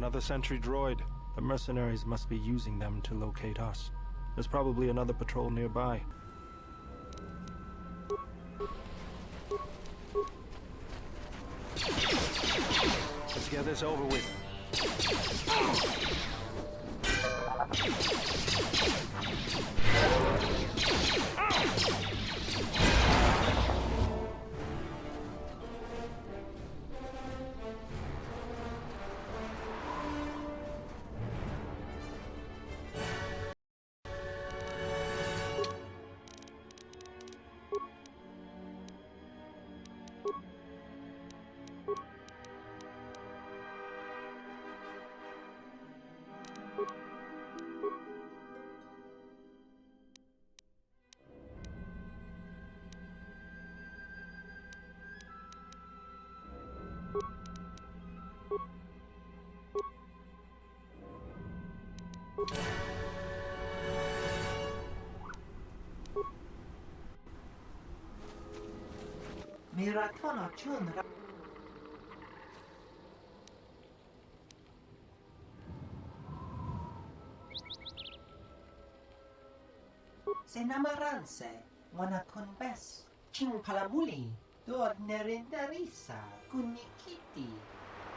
another sentry droid. The mercenaries must be using them to locate us. There's probably another patrol nearby. Let's get this over with. Miratono chunra. Senamaranse, wanakunbes, chingpalamuli, dod nerindarisa, kunikiti,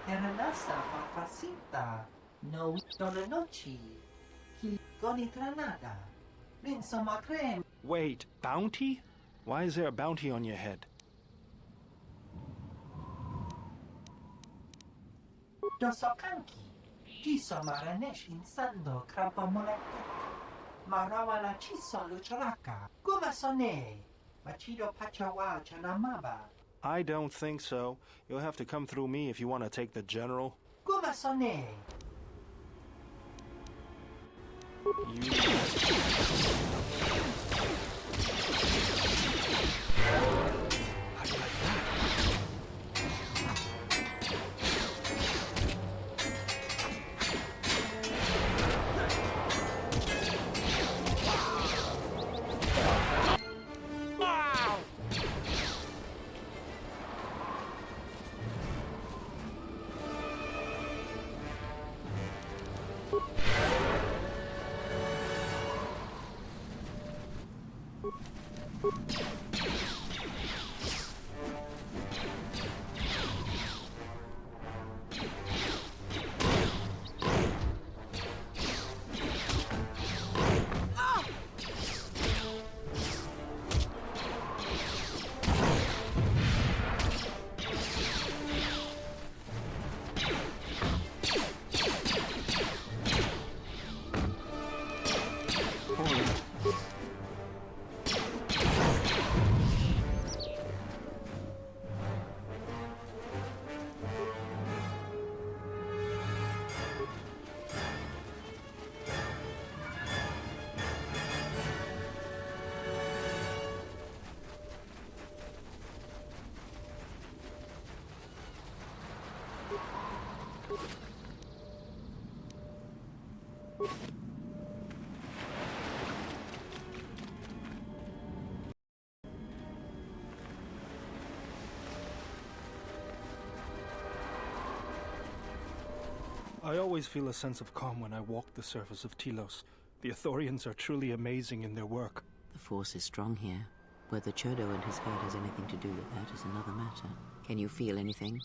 teranasa fafasinta, no donanochi, higonitranada, rinsomakren. Wait, bounty? Why is there a bounty on your head? Dosokanki, Jiso maranesh insando krapamolatu. Marawala chiso lucharaka, gumasone, machido pachawa chanamaba. I don't think so. You'll have to come through me if you want to take the general. Gumasone. You... I always feel a sense of calm when I walk the surface of Telos. The Ithorians are truly amazing in their work. The Force is strong here. Whether Chodo and his herd has anything to do with that is another matter. Can you feel anything?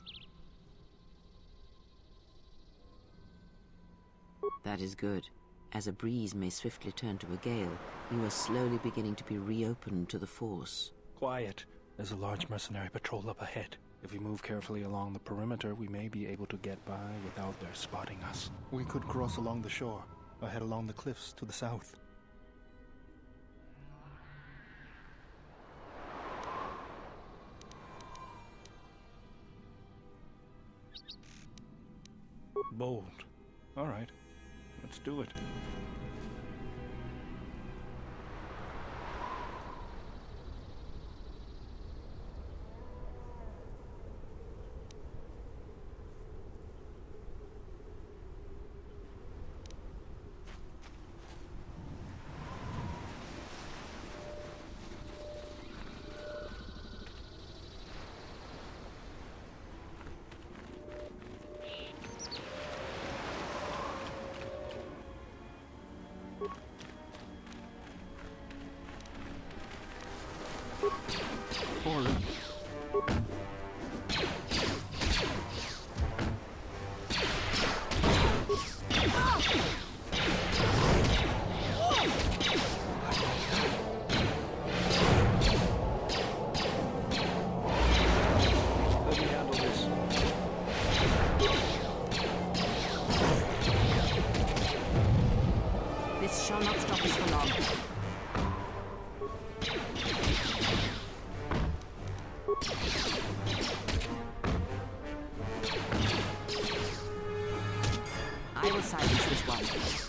That is good. As a breeze may swiftly turn to a gale, you are slowly beginning to be reopened to the Force. Quiet. There's a large mercenary patrol up ahead. If we move carefully along the perimeter, we may be able to get by without their spotting us. We could cross along the shore, or head along the cliffs to the south. Bold. All right. Let's do it. this for long. I will silence this one.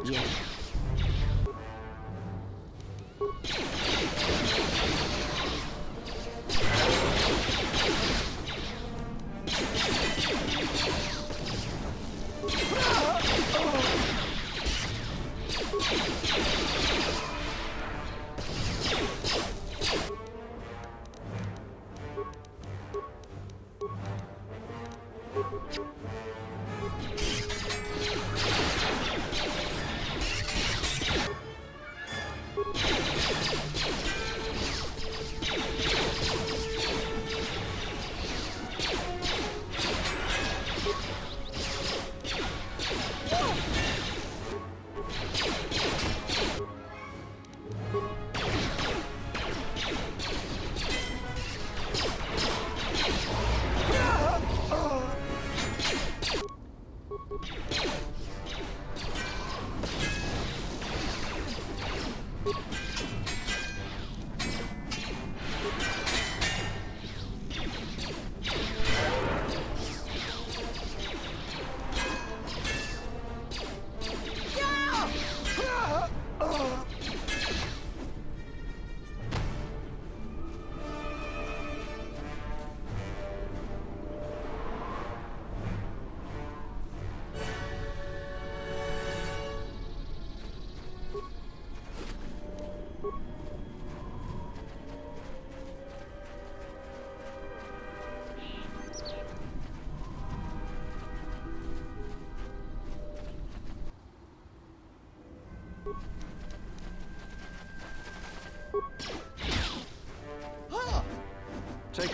Yeah.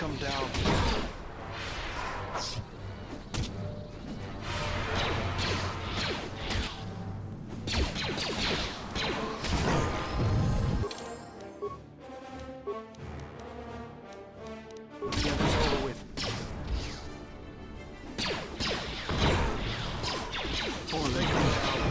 them down. Get this over with. Four legs down.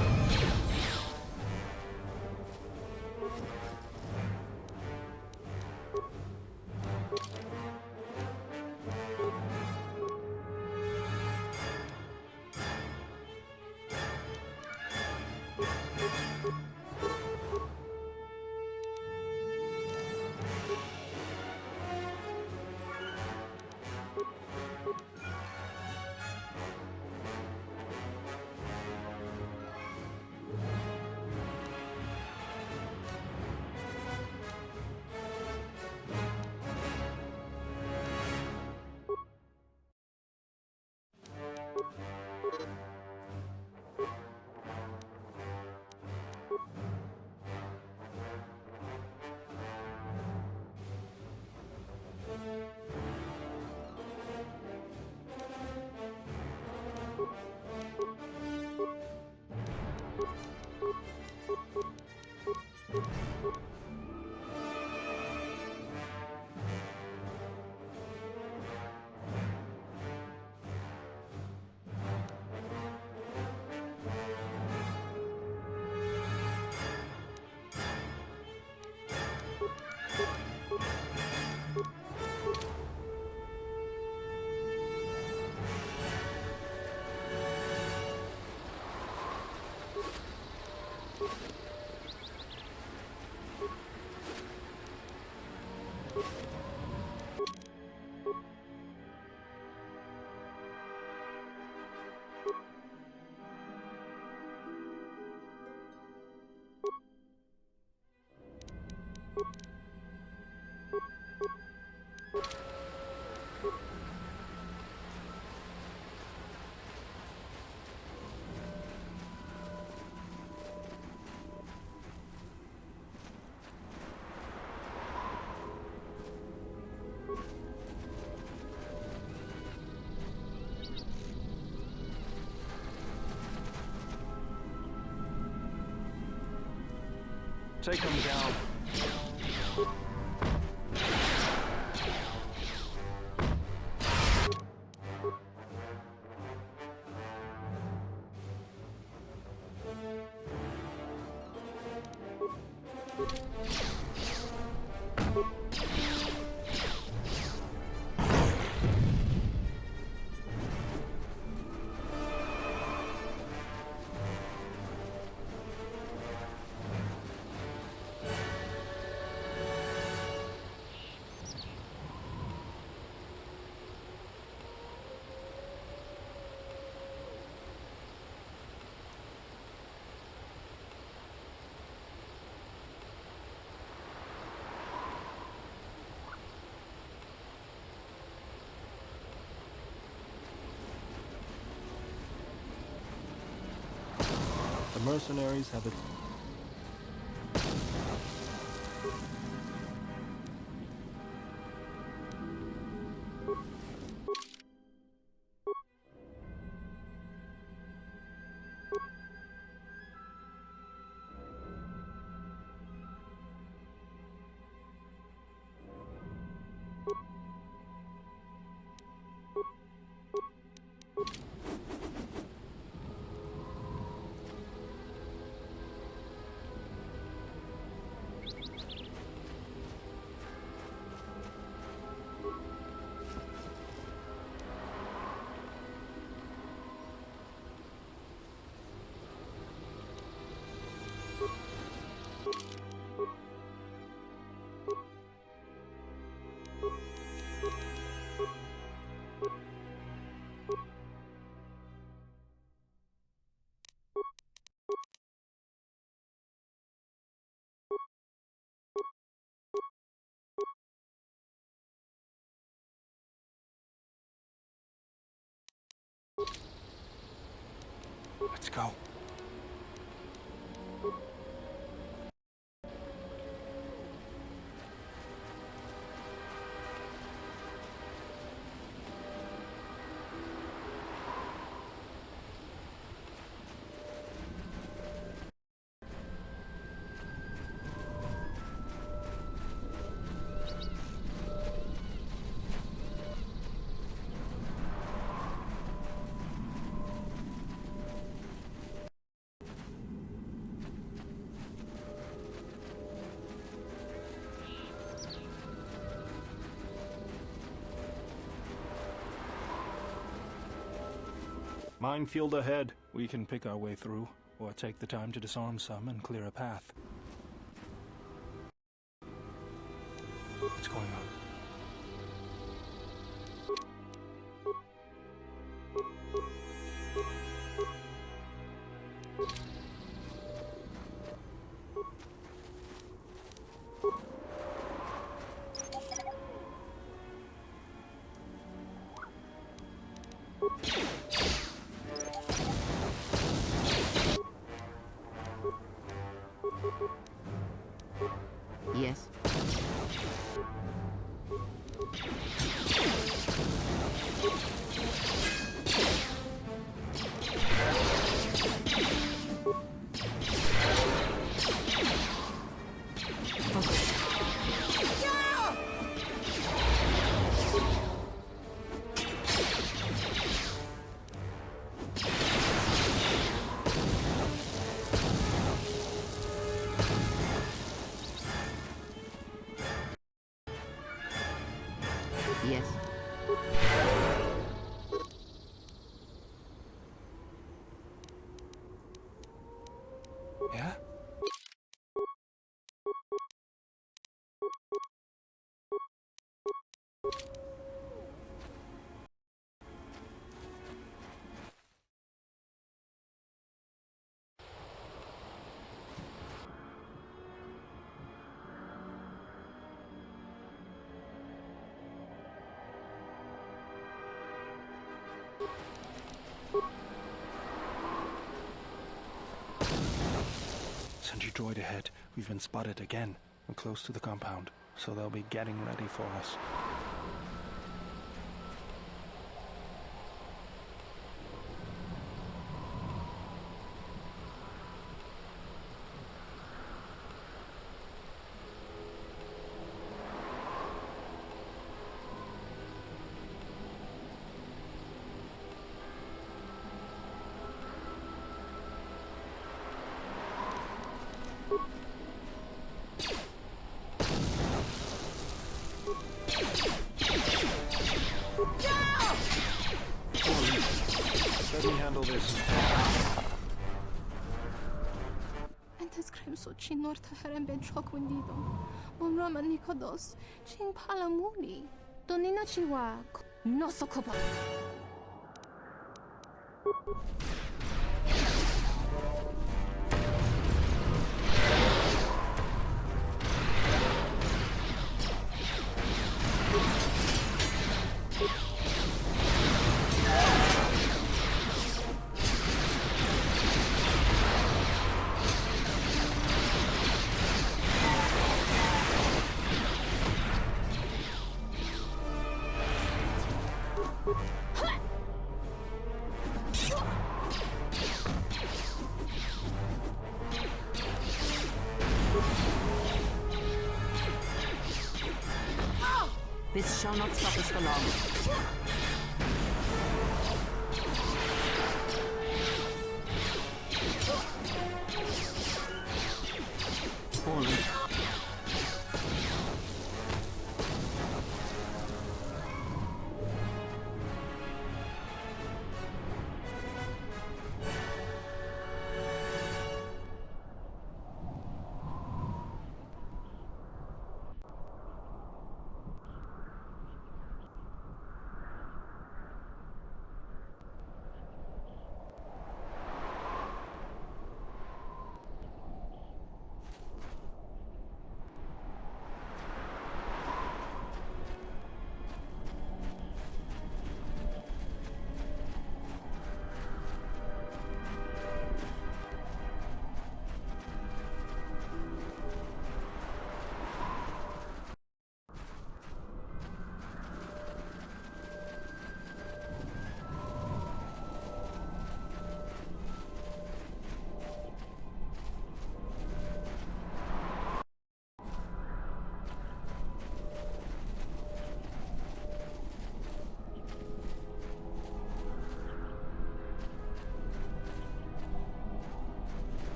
Take them down. The mercenaries have it. Let's go. Minefield ahead. We can pick our way through, or take the time to disarm some and clear a path. What's going on? Yes. Yes. Yeah? Sentry droid ahead. We've been spotted again. We're close to the compound, so they'll be getting ready for us. Let me handle this. انت سكريم چی نور تهرم به چاکون دیدم بمرا من نیکاداس چین پالمونی دونینا چی واک ناسو کبا This shall not stop us for long. Fallen.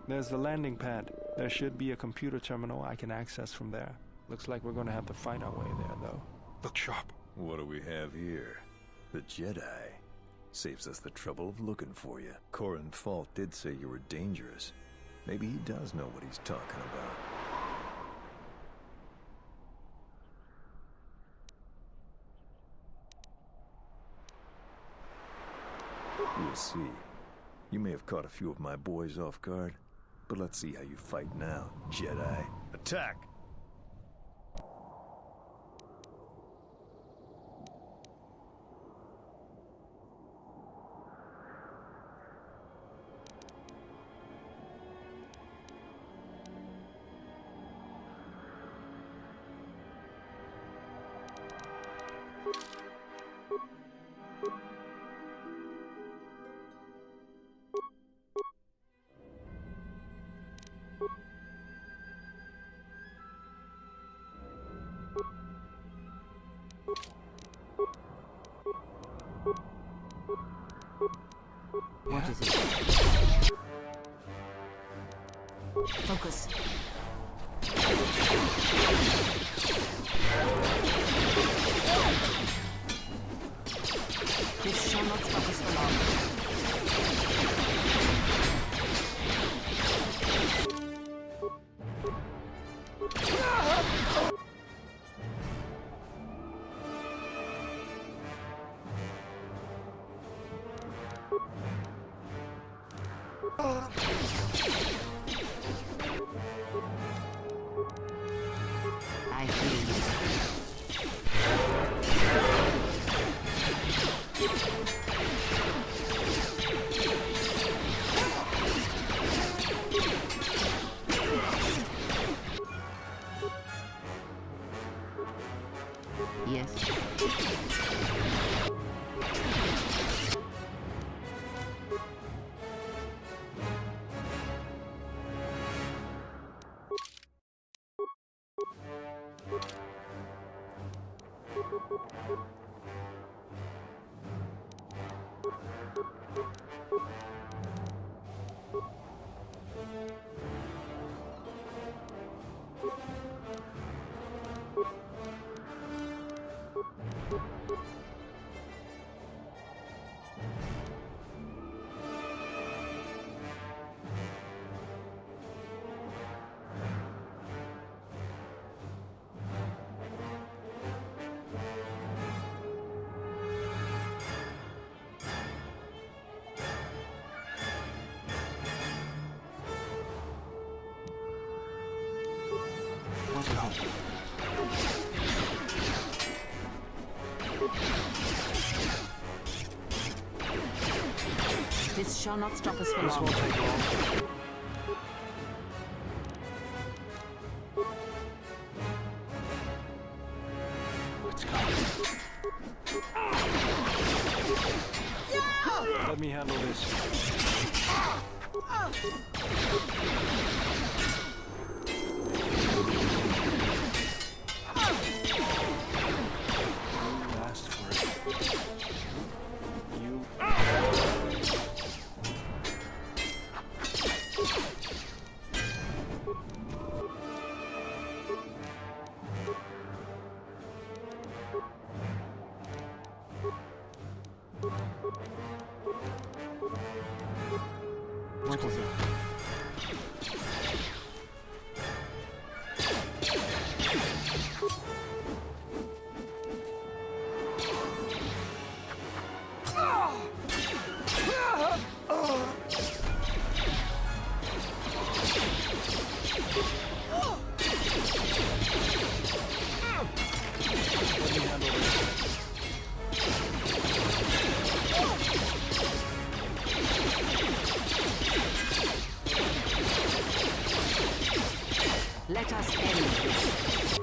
There's the landing pad. There should be a computer terminal I can access from there. Looks like we're gonna have to fight our way there, though. Look sharp. What do we have here? The Jedi. Saves us the trouble of looking for you. Corin Falk did say you were dangerous. Maybe he does know what he's talking about. We'll see. You may have caught a few of my boys off guard, but let's see how you fight now, Jedi. Attack! What is it? Focus. This shall not stop us for long. I feel you. Yes. What is it? This shall not stop us for This long. won't take long. It's coming. Let me handle this. You asked for it. You. What is it? Let me handle this. Let us end this.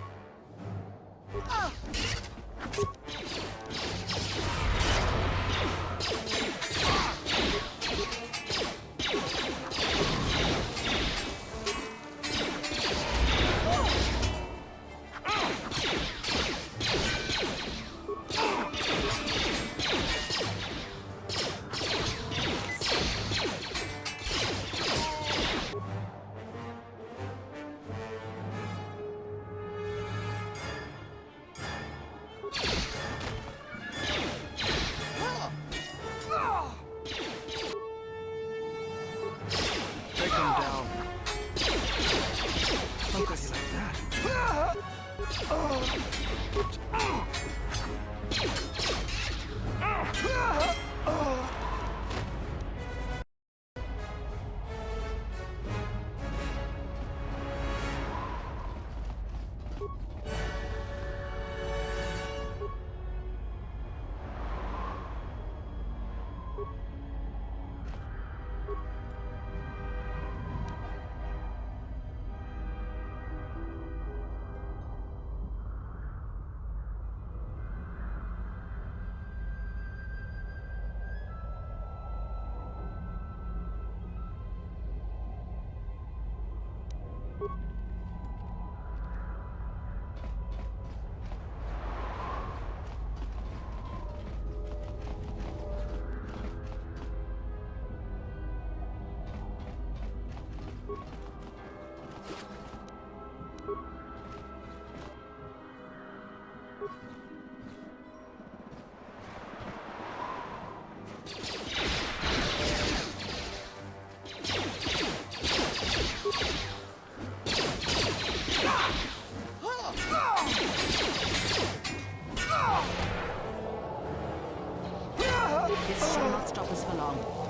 This shall not stop us for long.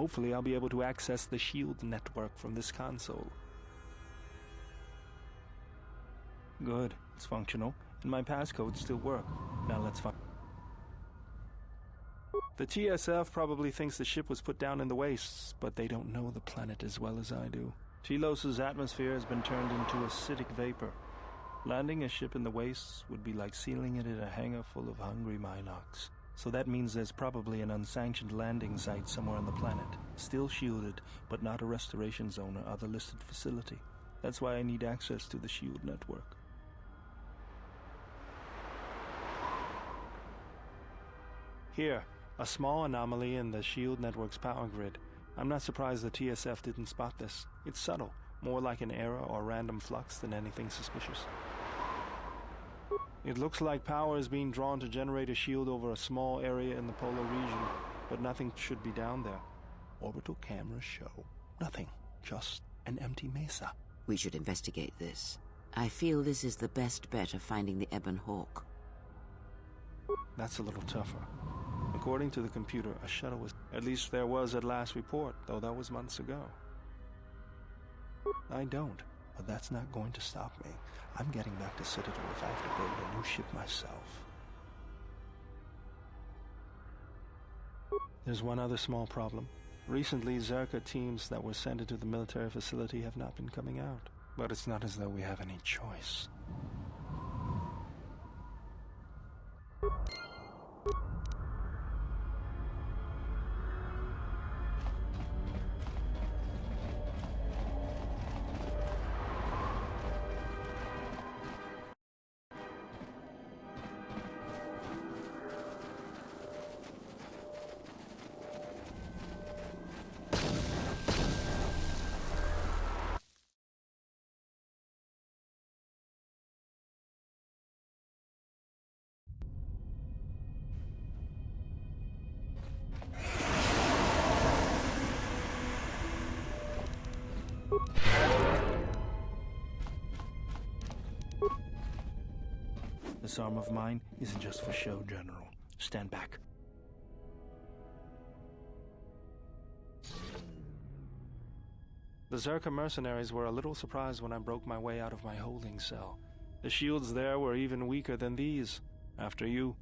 Hopefully I'll be able to access the SHIELD network from this console. Good, it's functional, and my passcodes still work. Now let's find... The TSF probably thinks the ship was put down in the wastes, but they don't know the planet as well as I do. Telos' atmosphere has been turned into acidic vapor. Landing a ship in the wastes would be like sealing it in a hangar full of hungry Minocs. So that means there's probably an unsanctioned landing site somewhere on the planet, still shielded, but not a restoration zone or other listed facility. That's why I need access to the SHIELD network. Here, a small anomaly in the SHIELD network's power grid. I'm not surprised the TSF didn't spot this. It's subtle, more like an error or random flux than anything suspicious. It looks like power is being drawn to generate a shield over a small area in the polar region, but nothing should be down there. Orbital cameras show nothing, just an empty mesa. We should investigate this. I feel this is the best bet of finding the Ebon Hawk. That's a little tougher. According to the computer, a shuttle was... At least there was at last report, though that was months ago. I don't, but that's not going to stop me. I'm getting back to Citadel if I have to build a new ship myself. There's one other small problem. Recently, Zerka teams that were sent into the military facility have not been coming out. But it's not as though we have any choice. This arm of mine isn't just for show, General. Stand back. The Zerka mercenaries were a little surprised when I broke my way out of my holding cell. The shields there were even weaker than these. After you.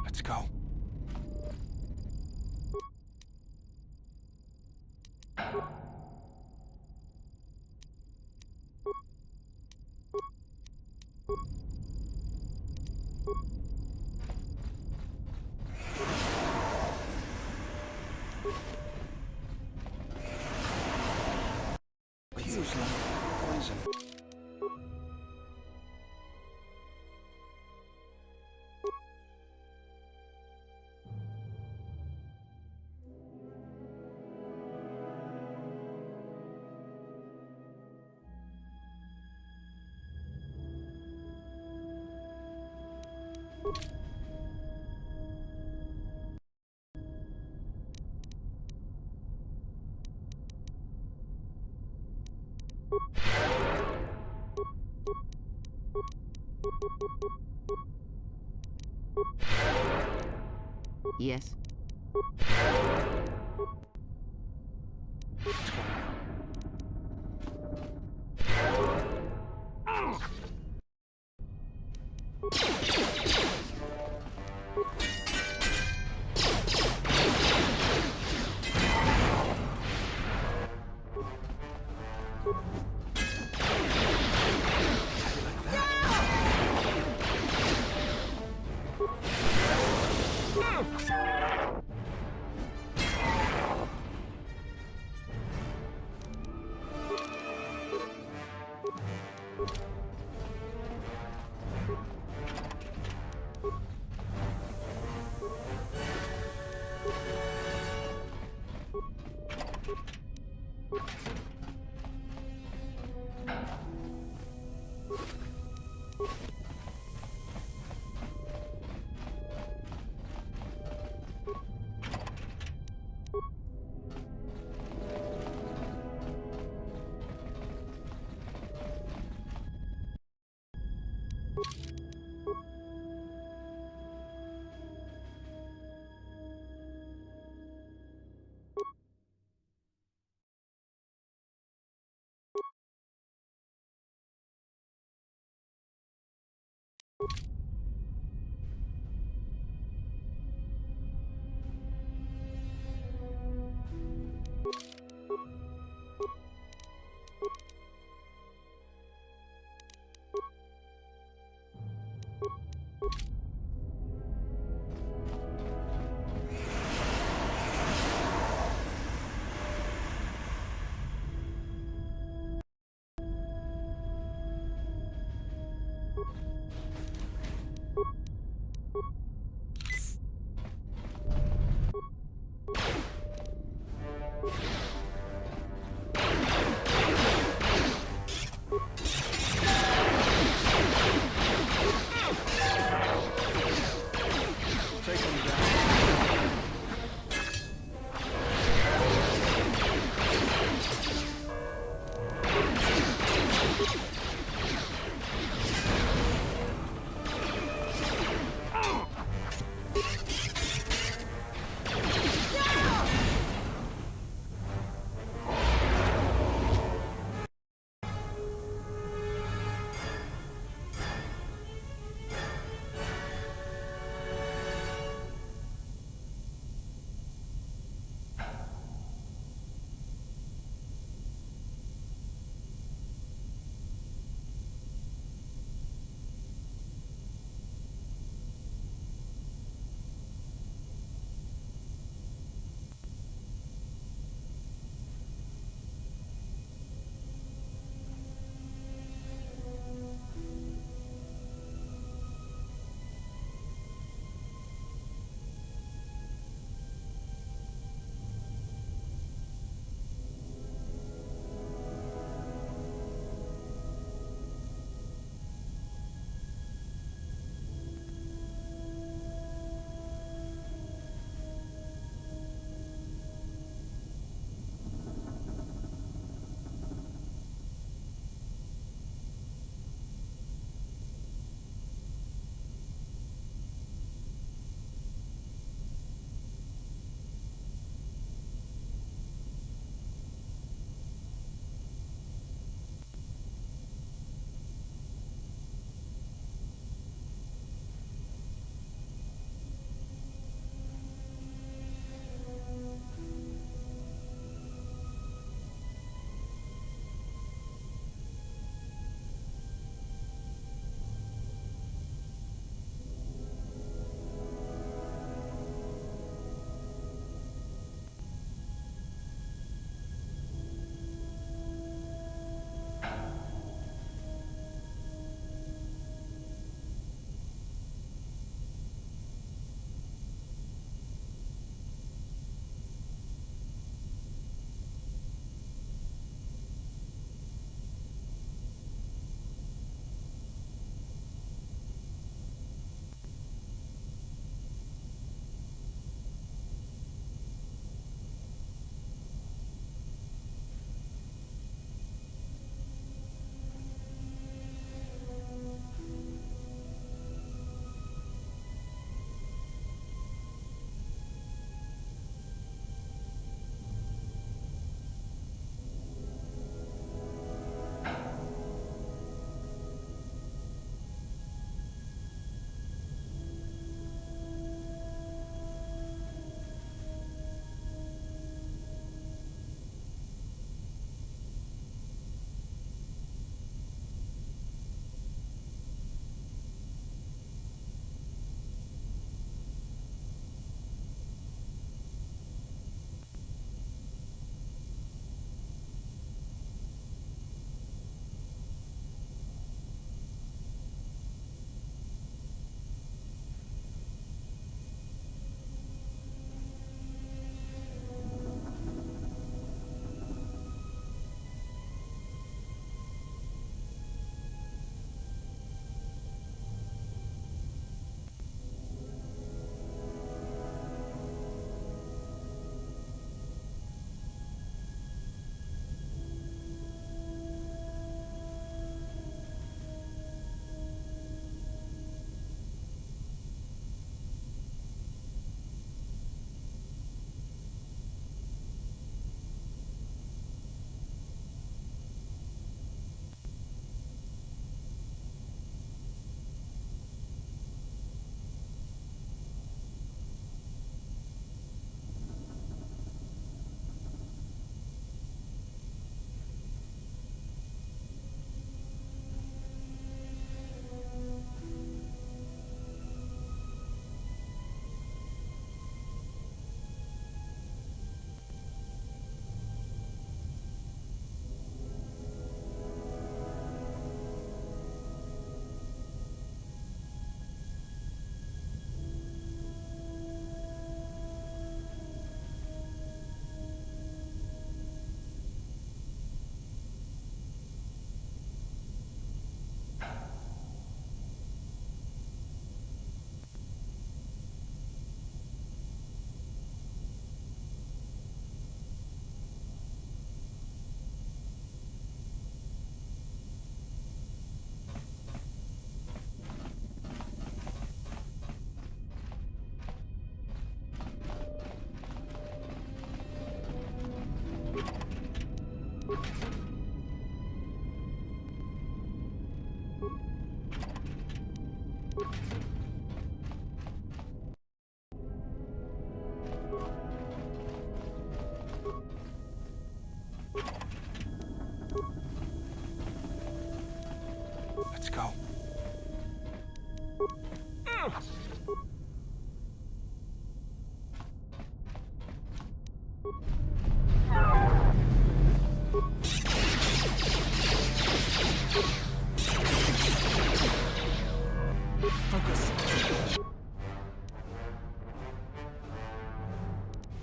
Let's go. Feels like poison. Yes?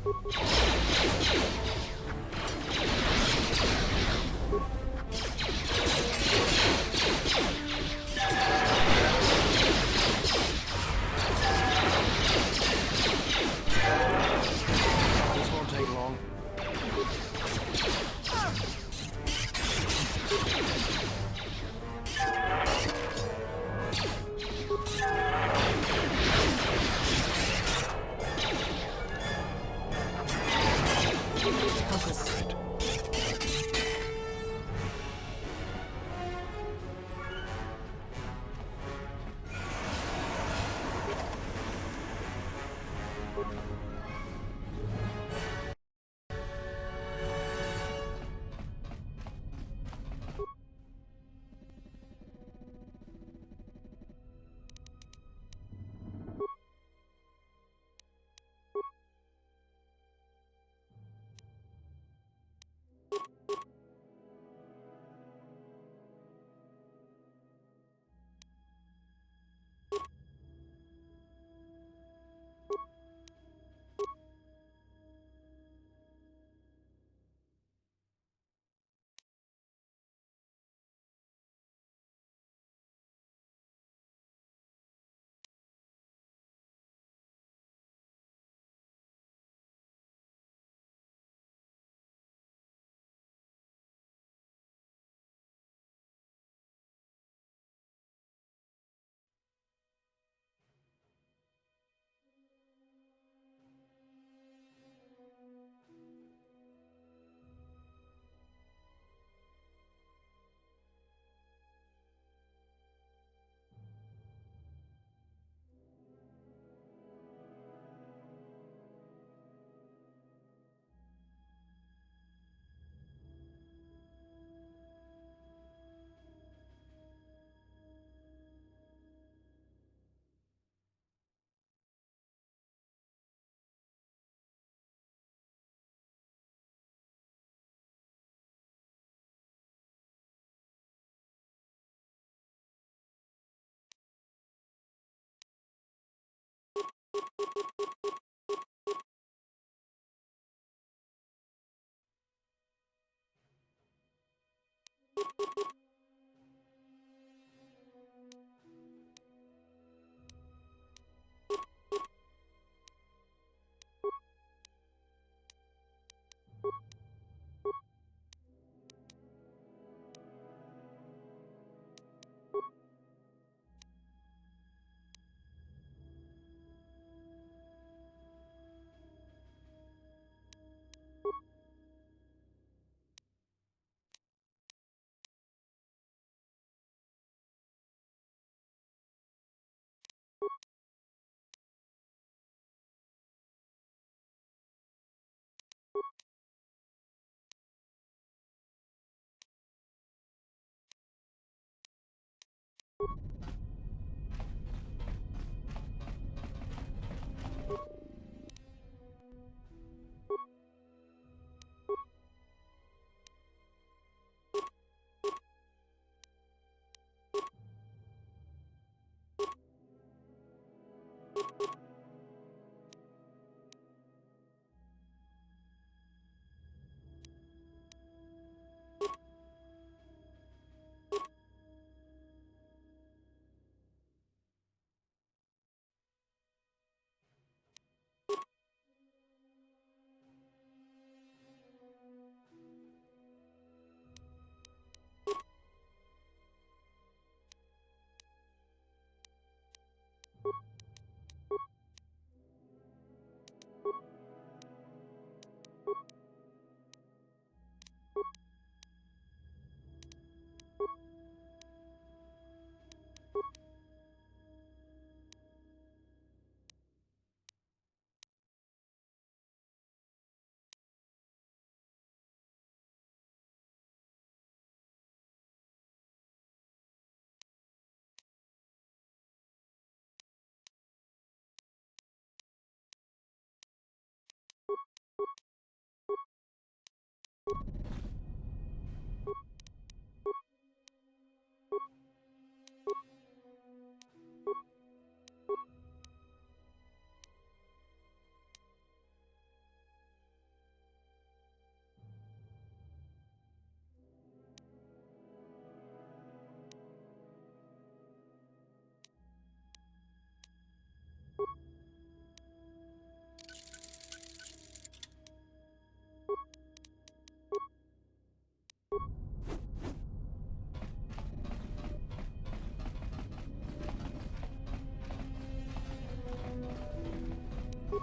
This won't take long.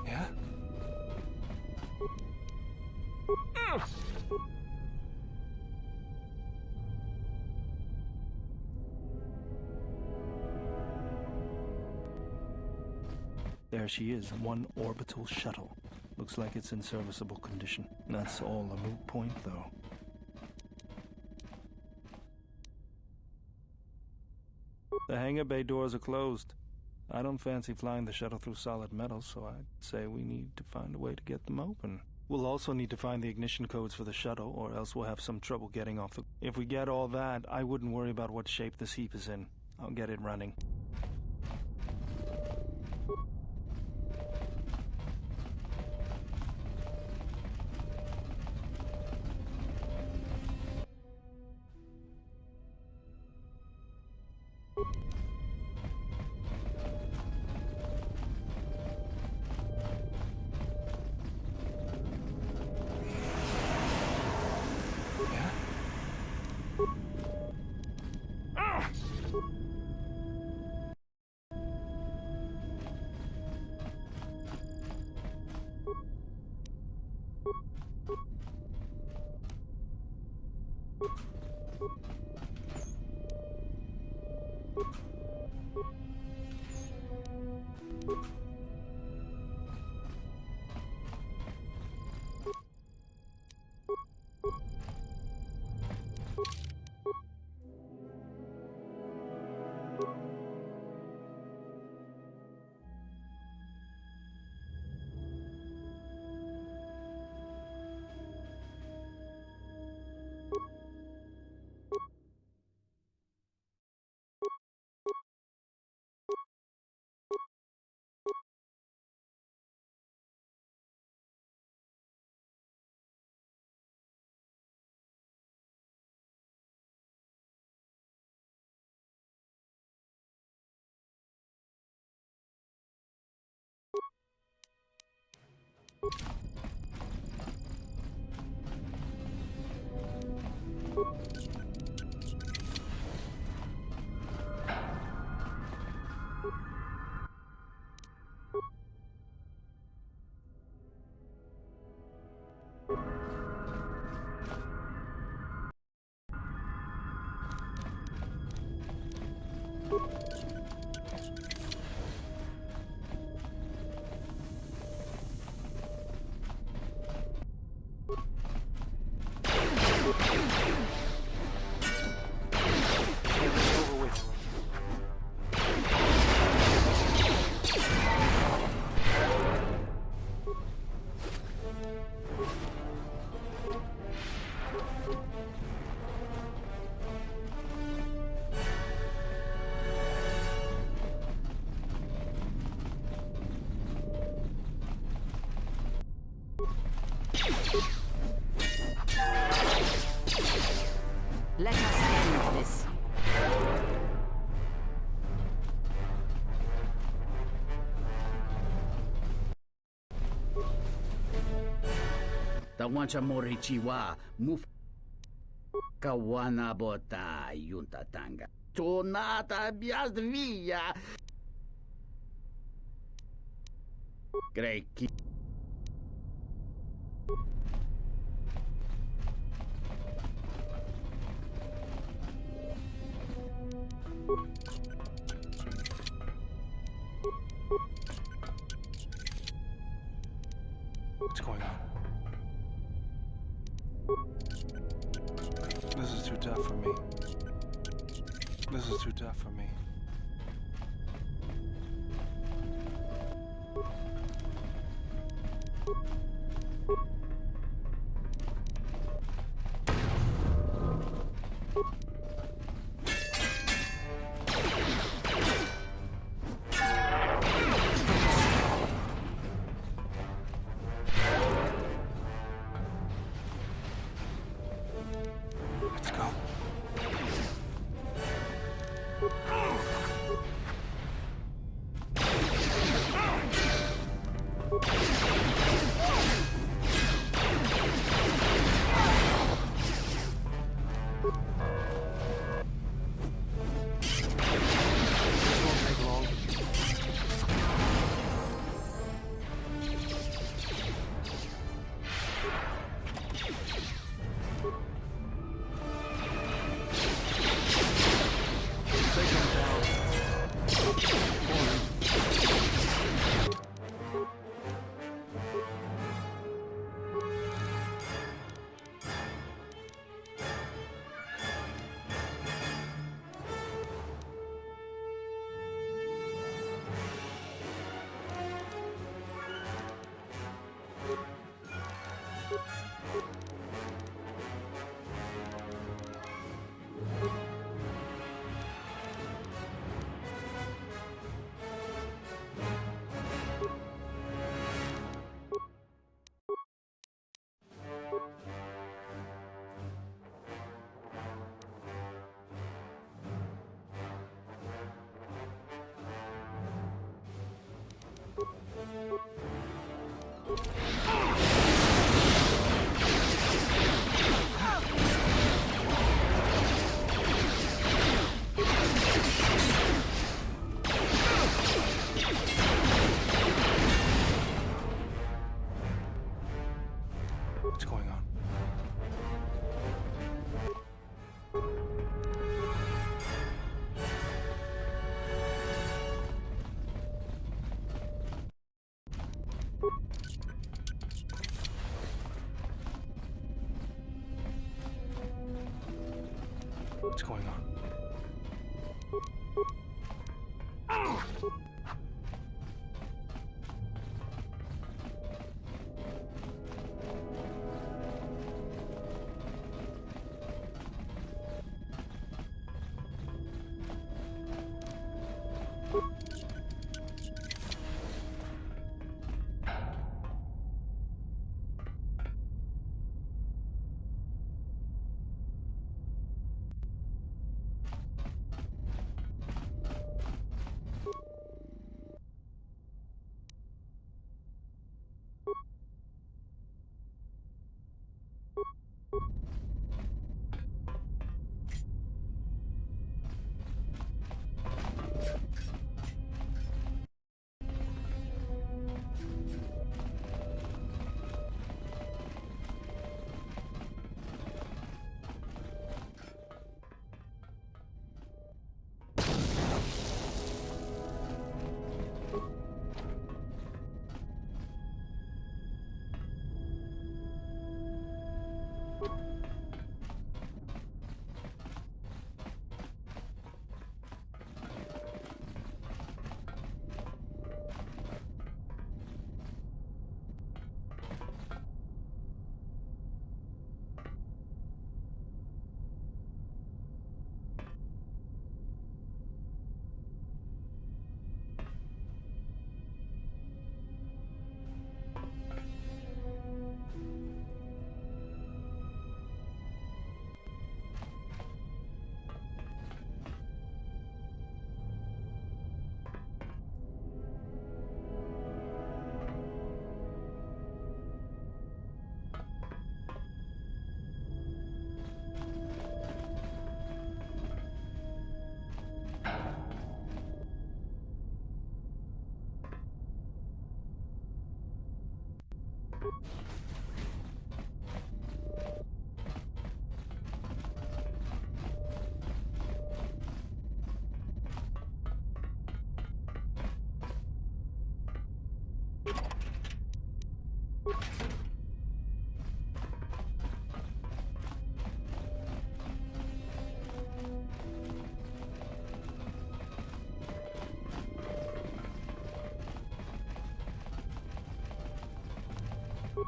Yeah? There she is, one orbital shuttle. Looks like it's in serviceable condition. That's all a moot point, though. The hangar bay doors are closed. I don't fancy flying the shuttle through solid metal, so I'd say we need to find a way to get them open. We'll also need to find the ignition codes for the shuttle, or else we'll have some trouble getting off the... If we get all that, I wouldn't worry about what shape this heap is in. I'll get it running. Let us end this. Tawancha morichiwa muf kawana bota yunta tanga. Tonata biasvia. Greki. What's going on? This is too tough for me. This is too tough for me. Let's go. What's going on? What's going on?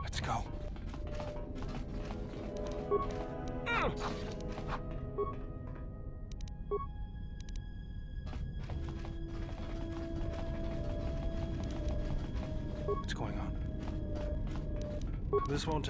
Let's go. What's going on? This won't...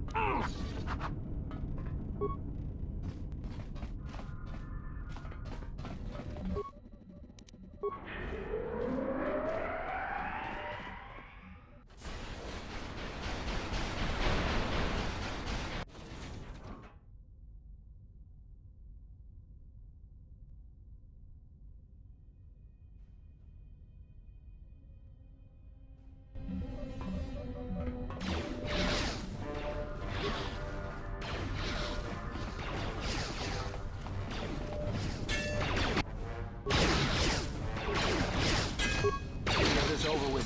Get this over with.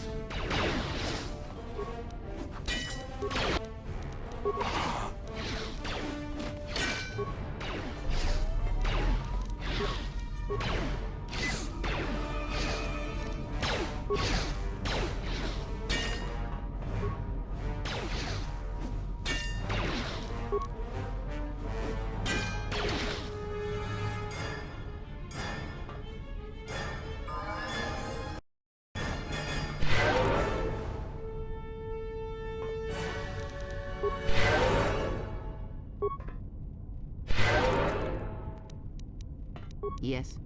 Yes.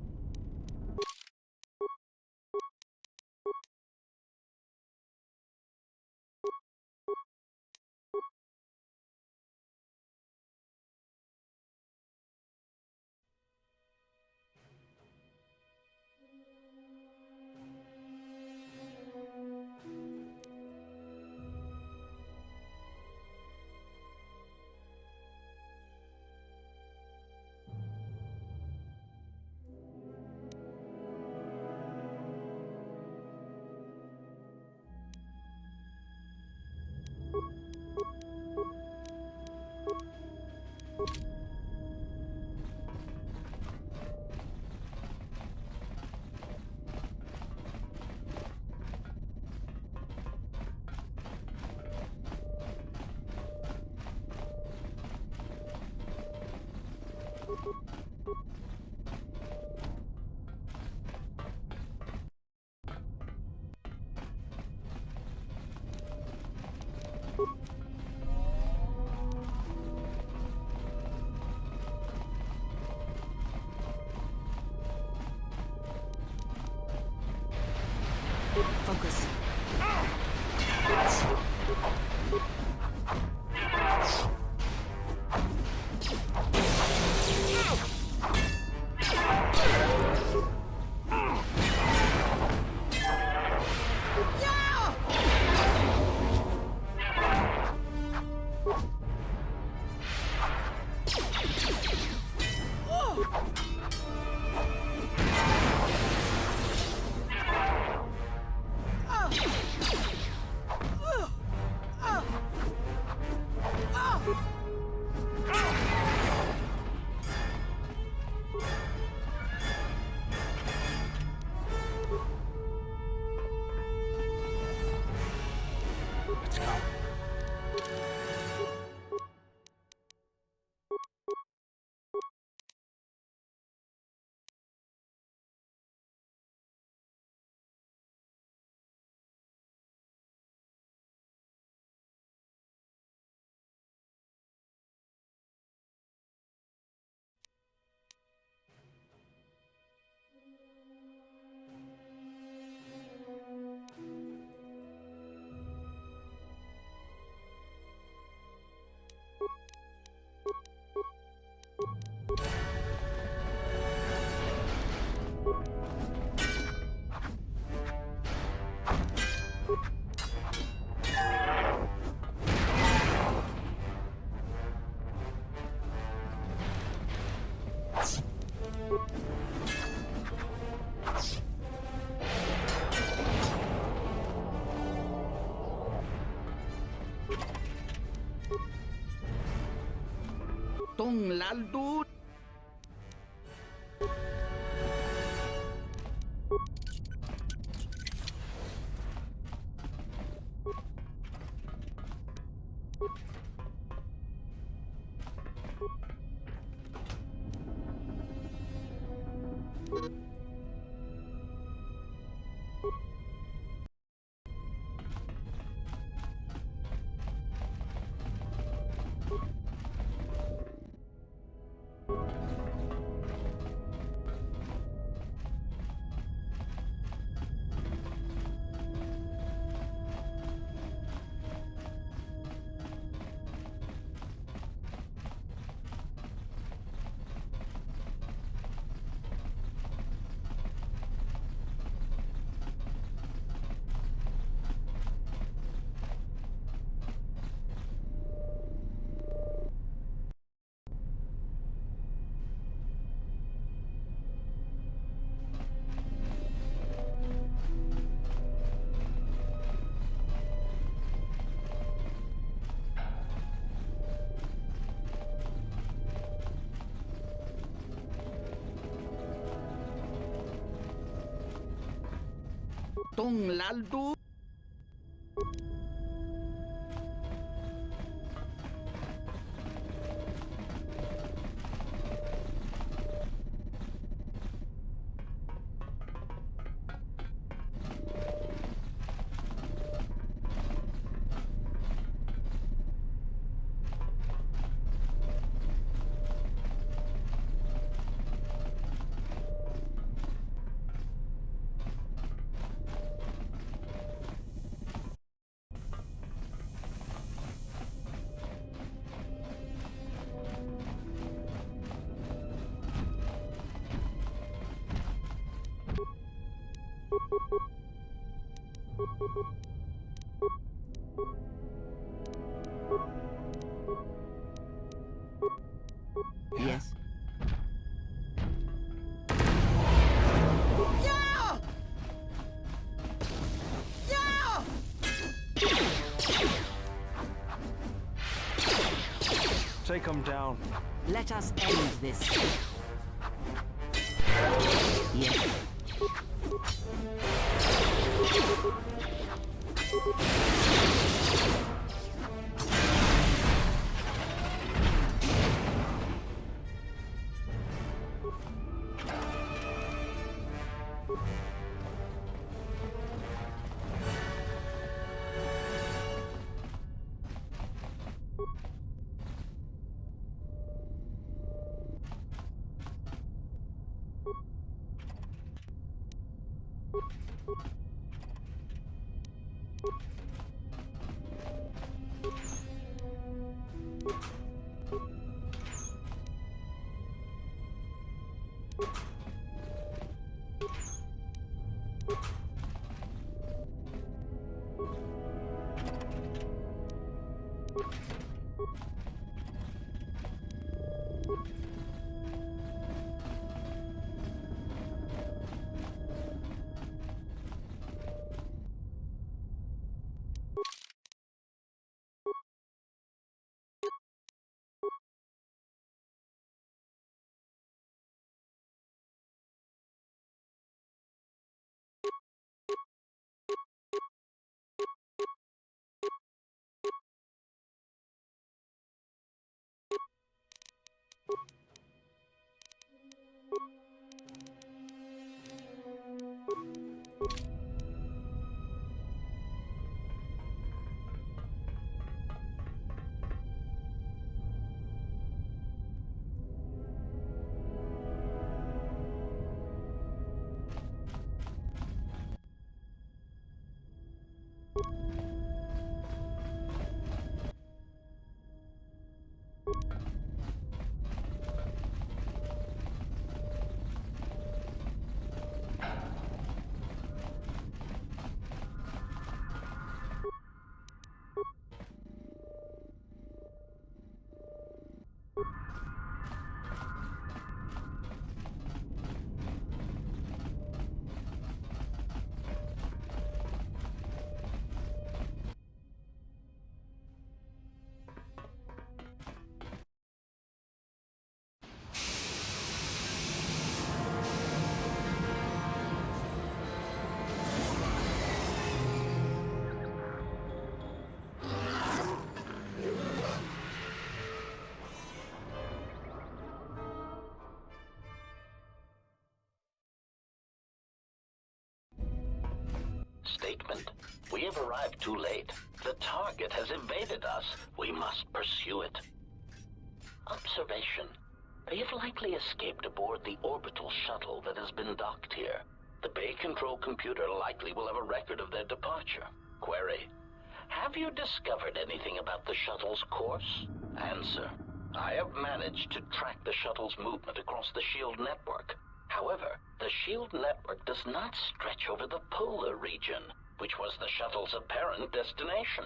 Focus. Let's go. Tong Laldu. Tong Laldu. Yes. Take him down. Let us end this. Yes. Statement. We have arrived too late. The target has evaded us. We must pursue it. Observation. They have likely escaped aboard the orbital shuttle that has been docked here. The Bay Control computer likely will have a record of their departure. Query. Have you discovered anything about the shuttle's course? Answer. I have managed to track the shuttle's movement across the SHIELD network. However, the SHIELD network does not stretch over the polar region, which was the shuttle's apparent destination.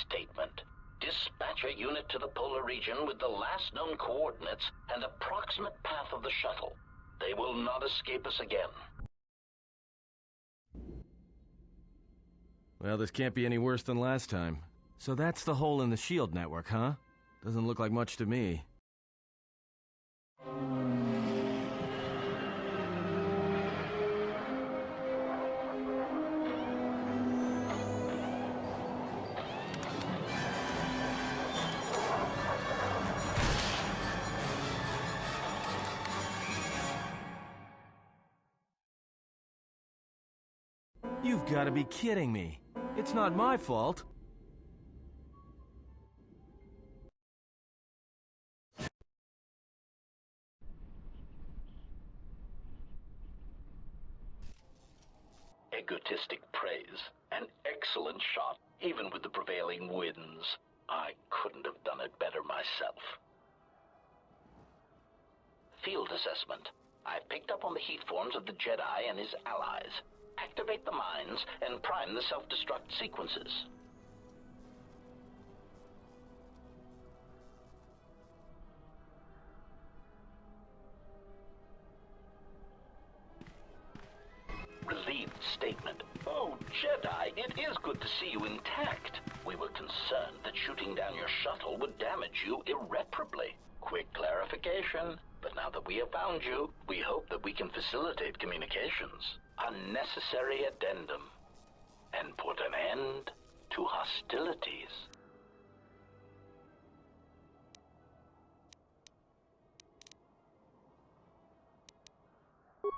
Statement. Dispatch a unit to the polar region with the last known coordinates and approximate path of the shuttle. They will not escape us again. Well, this can't be any worse than last time. So that's the hole in the SHIELD network, huh? Doesn't look like much to me. You've got to be kidding me. It's not my fault. Egotistic praise. An excellent shot, even with the prevailing winds. I couldn't have done it better myself. Field assessment. I picked up on the heat forms of the Jedi and his allies. Activate the mines and prime the self-destruct sequences. Relieved statement. Oh, Jedi, it is good to see you intact. We were concerned that shooting down your shuttle would damage you irreparably. Quick clarification. But now that we have found you, we hope that we can facilitate communications. Unnecessary addendum. And put an end to hostilities.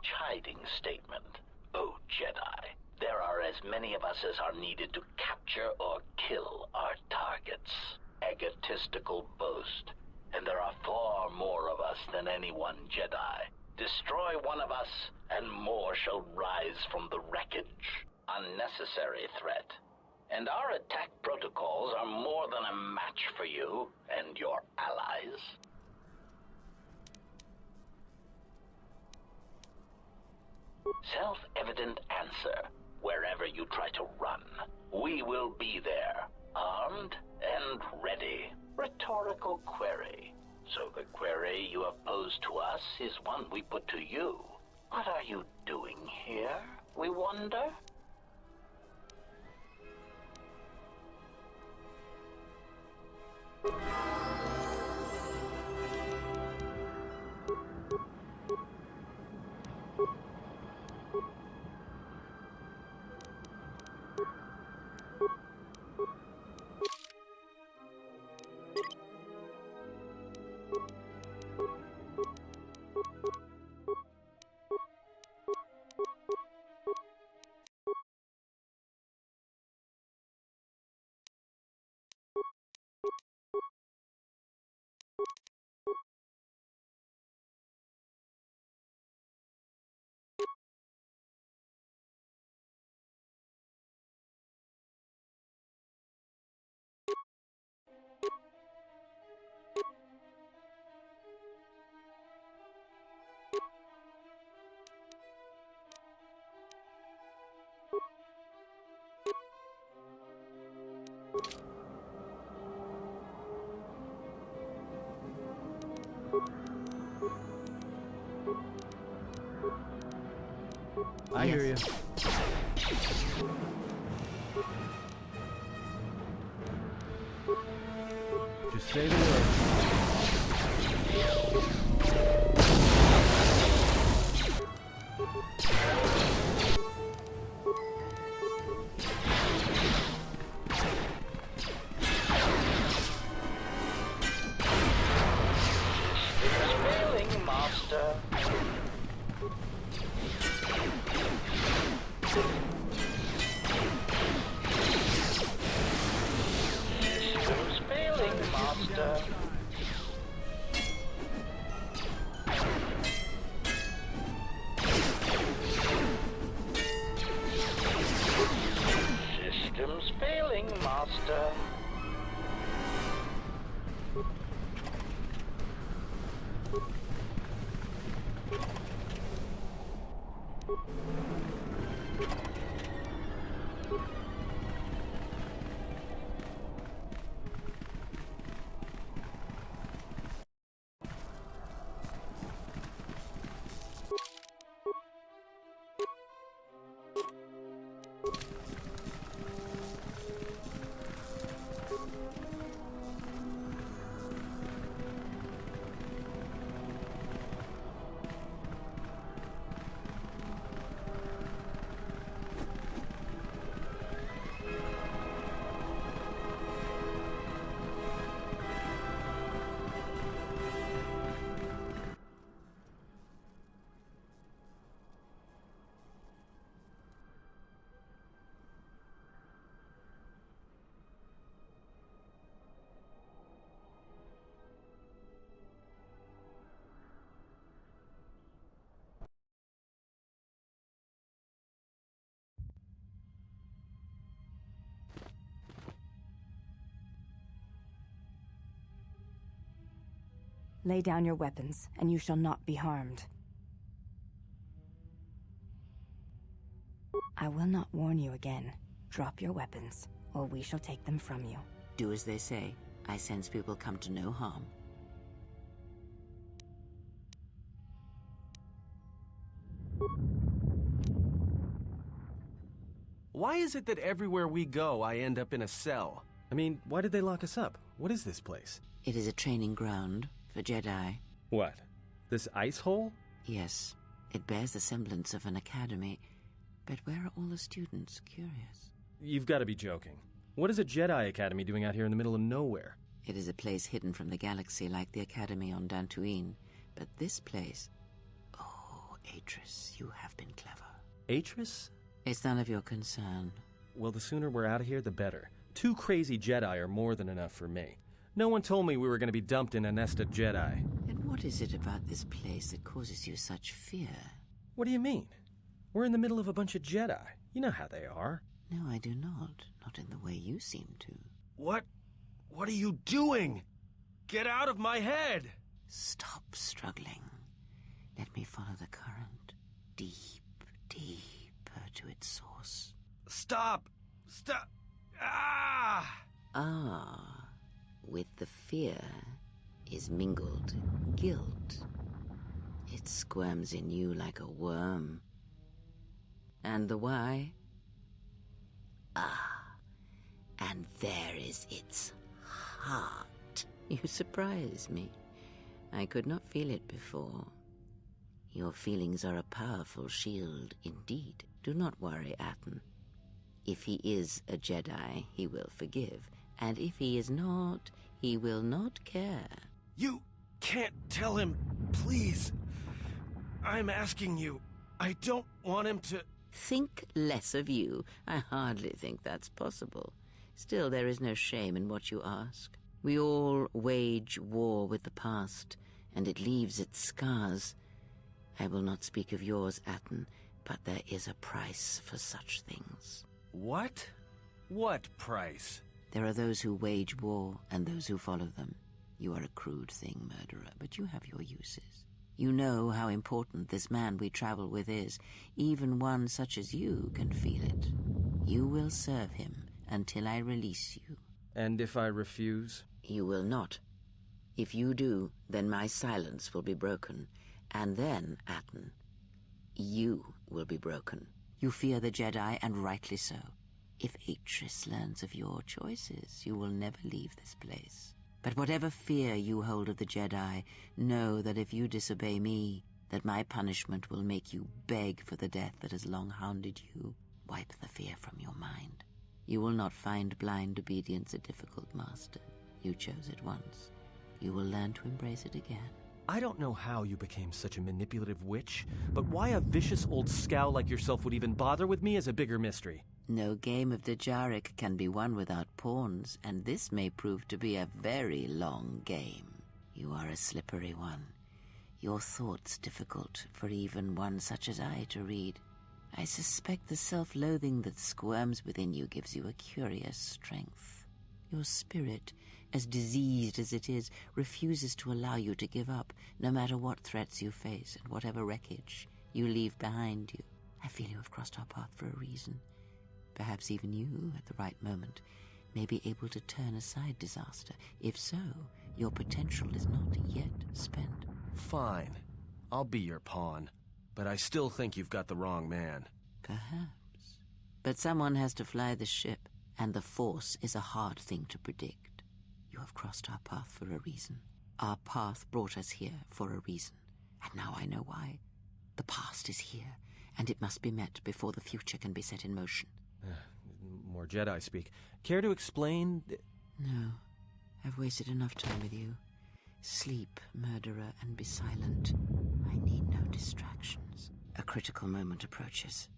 Chiding statement. Oh, Jedi, there are as many of us as are needed to capture or kill our targets. Egotistical boast. And there are far more of us than any one Jedi. Destroy one of us, and more shall rise from the wreckage. Unnecessary threat. And our attack protocols are more than a match for you and your allies. Self-evident answer. Wherever you try to run, we will be there, armed and ready. rhetorical query. So the query you have posed to us is one we put to you. What are you doing here, we wonder? I hear you. Just say the word. Failing, Master. Systems failing, Master. Systems failing, Master. Lay down your weapons, and you shall not be harmed. I will not warn you again. Drop your weapons, or we shall take them from you. Do as they say. I sense people come to no harm. Why is it that everywhere we go, I end up in a cell? I mean, why did they lock us up? What is this place? It is a training ground for Jedi. What? This ice hole? Yes, it bears the semblance of an academy. But where are all the students? Curious. You've got to be joking. What is a Jedi Academy doing out here in the middle of nowhere? It is a place hidden from the galaxy like the Academy on Dantooine. But this place... Oh, Atris, you have been clever. Atris? It's none of your concern. Well, the sooner we're out of here, the better. 2 crazy Jedi are more than enough for me. No one told me we were going to be dumped in a nest of Jedi. And what is it about this place that causes you such fear? What do you mean? We're in the middle of a bunch of Jedi. You know how they are. No, I do not. Not in the way you seem to. What are you doing? Get out of my head! Stop struggling. Let me follow the current. Deep, deeper to its source. Stop! Stop! Ah! Ah, With the fear is mingled guilt. It squirms in you like a worm. And the why? Ah, and there is its heart. You surprise me. I could not feel it before. Your feelings are a powerful shield indeed. Do not worry, Atten. If he is a Jedi, he will forgive. And if he is not, he will not care. You can't tell him, please. I'm asking you. I don't want him to... Think less of you. I hardly think that's possible. Still, there is no shame in what you ask. We all wage war with the past, and it leaves its scars. I will not speak of yours, Atten, but there is a price for such things. What? What price? There are those who wage war and those who follow them. You are a crude thing, murderer, but you have your uses. You know how important this man we travel with is. Even one such as you can feel it. You will serve him until I release you. And if I refuse? You will not. If you do, then my silence will be broken. And then, Atten, you will be broken. You fear the Jedi, and rightly so. If Atris learns of your choices, you will never leave this place. But whatever fear you hold of the Jedi, know that if you disobey me, that my punishment will make you beg for the death that has long hounded you. Wipe the fear from your mind. You will not find blind obedience a difficult master. You chose it once. You will learn to embrace it again. I don't know how you became such a manipulative witch, but why a vicious old scowl like yourself would even bother with me is a bigger mystery. No game of Dejarik can be won without pawns, and this may prove to be a very long game. You are a slippery one. Your thoughts difficult for even one such as I to read. I suspect the self-loathing that squirms within you gives you a curious strength. Your spirit, as diseased as it is, refuses to allow you to give up, no matter what threats you face and whatever wreckage you leave behind you. I feel you have crossed our path for a reason. Perhaps even you, at the right moment, may be able to turn aside disaster. If so, your potential is not yet spent. Fine. I'll be your pawn. But I still think you've got the wrong man. Perhaps. But someone has to fly the ship, and the Force is a hard thing to predict. You have crossed our path for a reason. Our path brought us here for a reason. And now I know why. The past is here, and it must be met before the future can be set in motion. More Jedi speak. Care to explain? No. I've wasted enough time with you. Sleep, murderer, and be silent. I need no distractions. A critical moment approaches.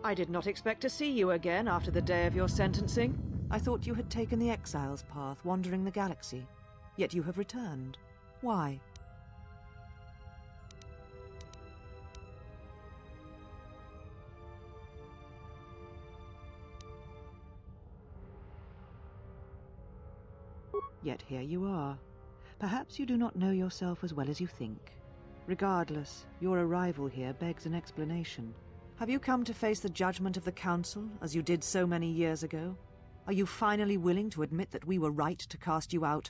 I did not expect to see you again after the day of your sentencing. I thought you had taken the exile's path, wandering the galaxy. Yet you have returned. Why? Yet here you are. Perhaps you do not know yourself as well as you think. Regardless, your arrival here begs an explanation. Have you come to face the judgment of the Council, as you did so many years ago? Are you finally willing to admit that we were right to cast you out?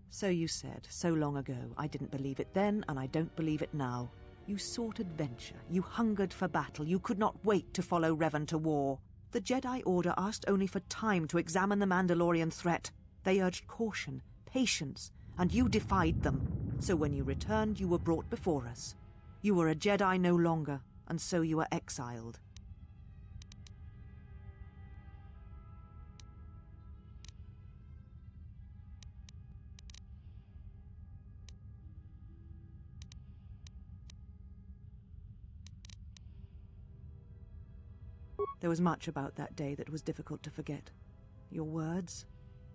So you said, so long ago. I didn't believe it then, and I don't believe it now. You sought adventure, you hungered for battle, you could not wait to follow Revan to war. The Jedi Order asked only for time to examine the Mandalorian threat. They urged caution, patience, and you defied them. So when you returned, you were brought before us. You were a Jedi no longer, and so you were exiled. There was much about that day that was difficult to forget. Your words,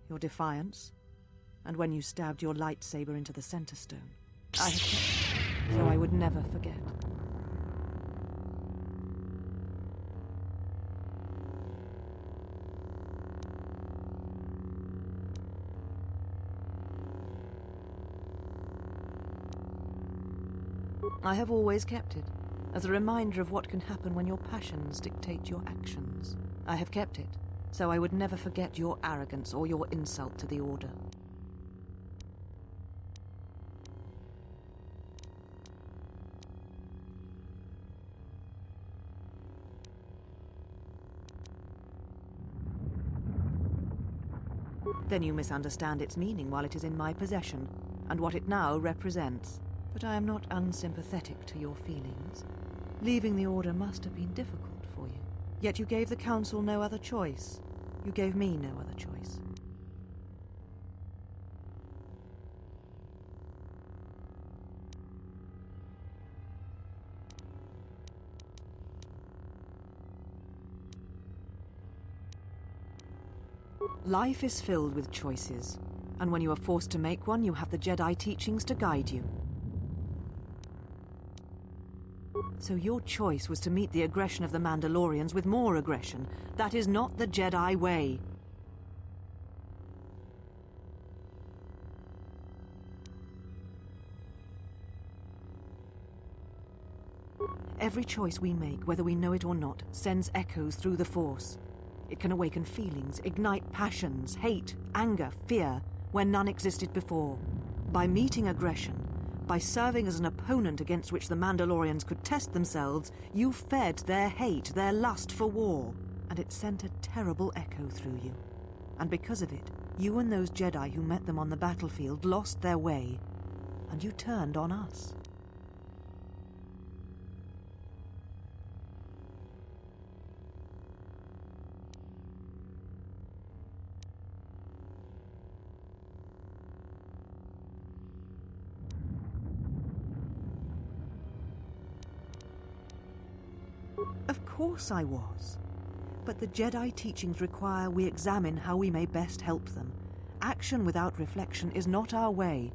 your defiance, and when you stabbed your lightsaber into the center stone. I have kept, so I would never forget. I have always kept it, as a reminder of what can happen when your passions dictate your actions. I have kept it, so I would never forget your arrogance or your insult to the Order. Then you misunderstand its meaning while it is in my possession, and what it now represents. But I am not unsympathetic to your feelings. Leaving the Order must have been difficult for you. Yet you gave the Council no other choice. You gave me no other choice. Life is filled with choices, and when you are forced to make one, you have the Jedi teachings to guide you. So your choice was to meet the aggression of the Mandalorians with more aggression. That is not the Jedi way. Every choice we make, whether we know it or not, sends echoes through the Force. It can awaken feelings, ignite passions, hate, anger, fear, where none existed before. By meeting aggression, by serving as an opponent against which the Mandalorians could test themselves, you fed their hate, their lust for war, and it sent a terrible echo through you. And because of it, you and those Jedi who met them on the battlefield lost their way, and you turned on us. Of course I was. But the Jedi teachings require we examine how we may best help them. Action without reflection is not our way.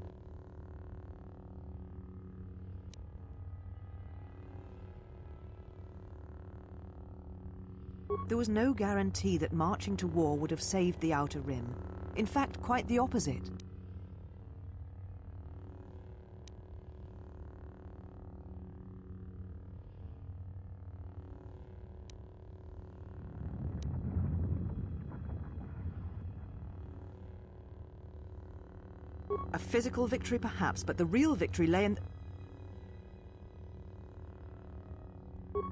There was no guarantee that marching to war would have saved the Outer Rim. In fact, quite the opposite. A physical victory perhaps, but the real victory lay in...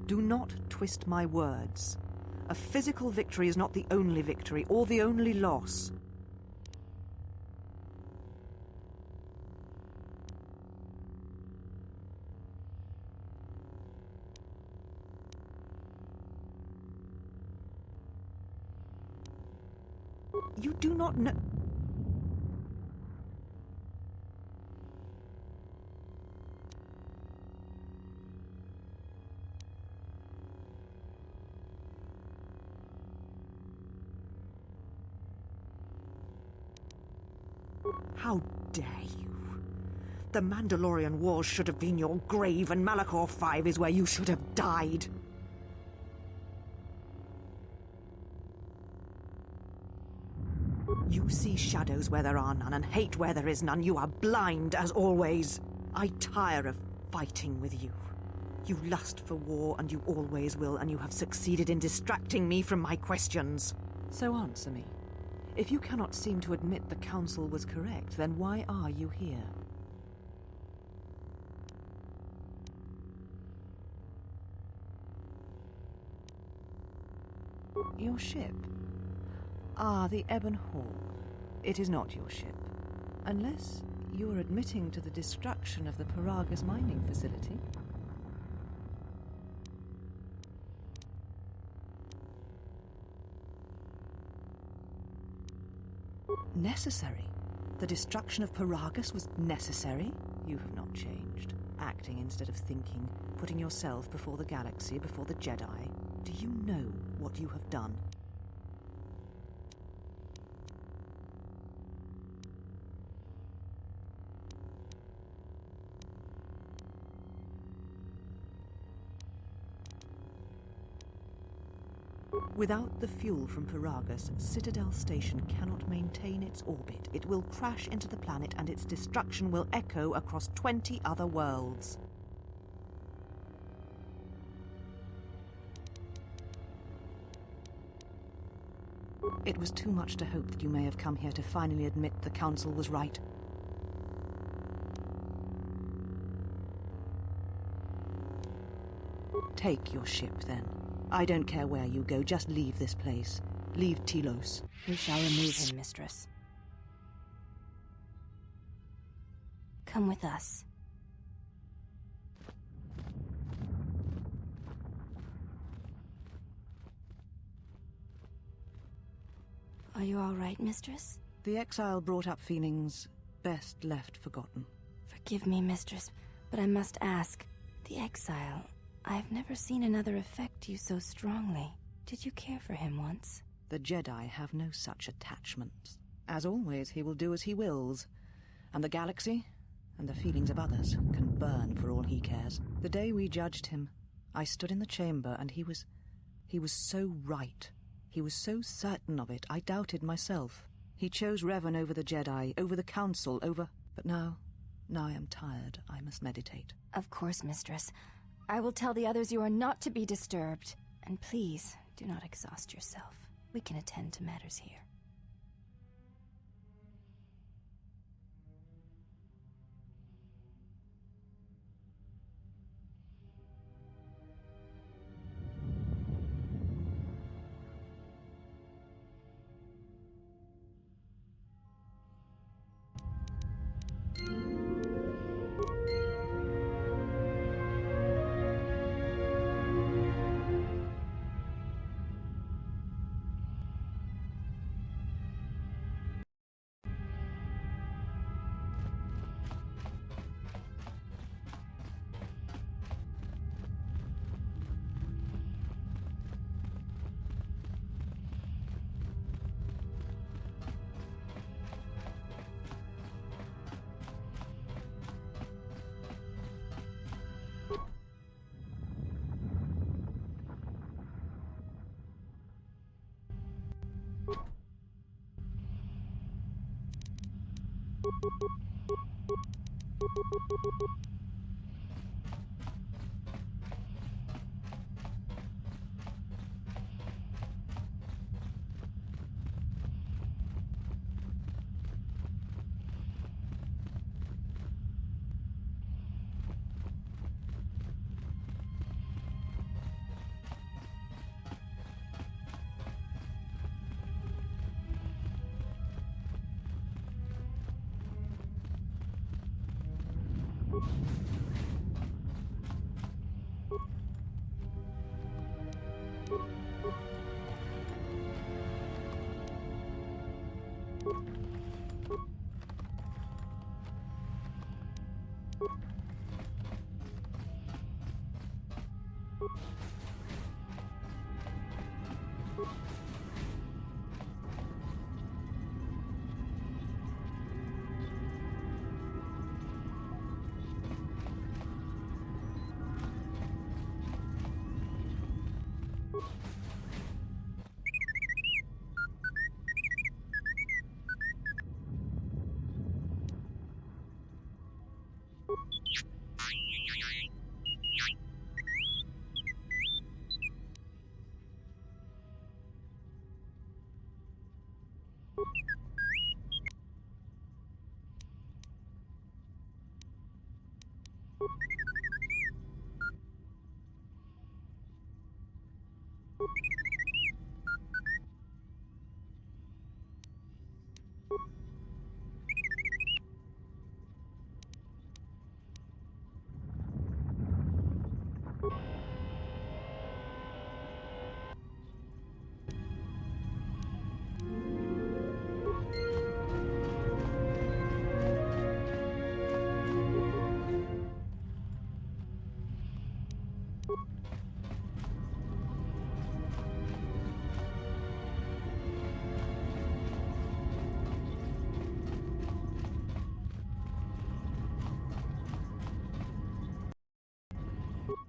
Do not twist my words. A physical victory is not the only victory, or the only loss. You do not know... How dare you? The Mandalorian Wars should have been your grave, and Malachor 5 is where you should have died. You see shadows where there are none, and hate where there is none. You are blind, as always. I tire of fighting with you. You lust for war, and you always will, and you have succeeded in distracting me from my questions. So answer me. If you cannot seem to admit the Council was correct, then why are you here? Your ship? Ah, the Ebon Hawk. It is not your ship. Unless you are admitting to the destruction of the Peragus mining facility. Necessary? The destruction of Peragus was necessary? You have not changed. Acting instead of thinking, putting yourself before the galaxy, before the Jedi. Do you know what you have done. Without the fuel from Faragus, Citadel Station cannot maintain its orbit. It will crash into the planet and its destruction will echo across 20 other worlds. It was too much to hope that you may have come here to finally admit the Council was right. Take your ship, then. I don't care where you go, just leave this place. Leave Telos. We shall remove him, Mistress. Come with us. Are you all right, Mistress? The exile brought up feelings best left forgotten. Forgive me, Mistress, but I must ask. The exile, I've never seen another affect you so strongly. Did you care for him once? The Jedi have no such attachments. As always, he will do as he wills. And the galaxy, and the feelings of others, can burn for all he cares. The day we judged him, I stood in the chamber and he was so right. He was so certain of it, I doubted myself. He chose Revan over the Jedi, over the Council, over... But now I am tired. I must meditate. Of course, Mistress. I will tell the others you are not to be disturbed. And please, do not exhaust yourself. We can attend to matters here.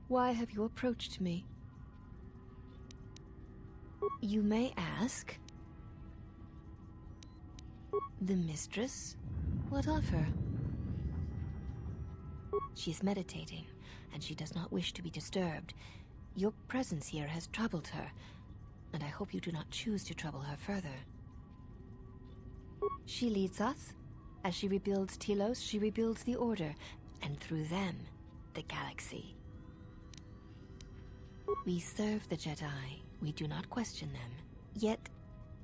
Why have you approached me? You may ask. The mistress? What of her? She's meditating, and she does not wish to be disturbed. Your presence here has troubled her, and I hope you do not choose to trouble her further. She leads us. As she rebuilds Telos, she rebuilds the Order, and through them, the galaxy. We serve the Jedi. We do not question them. Yet,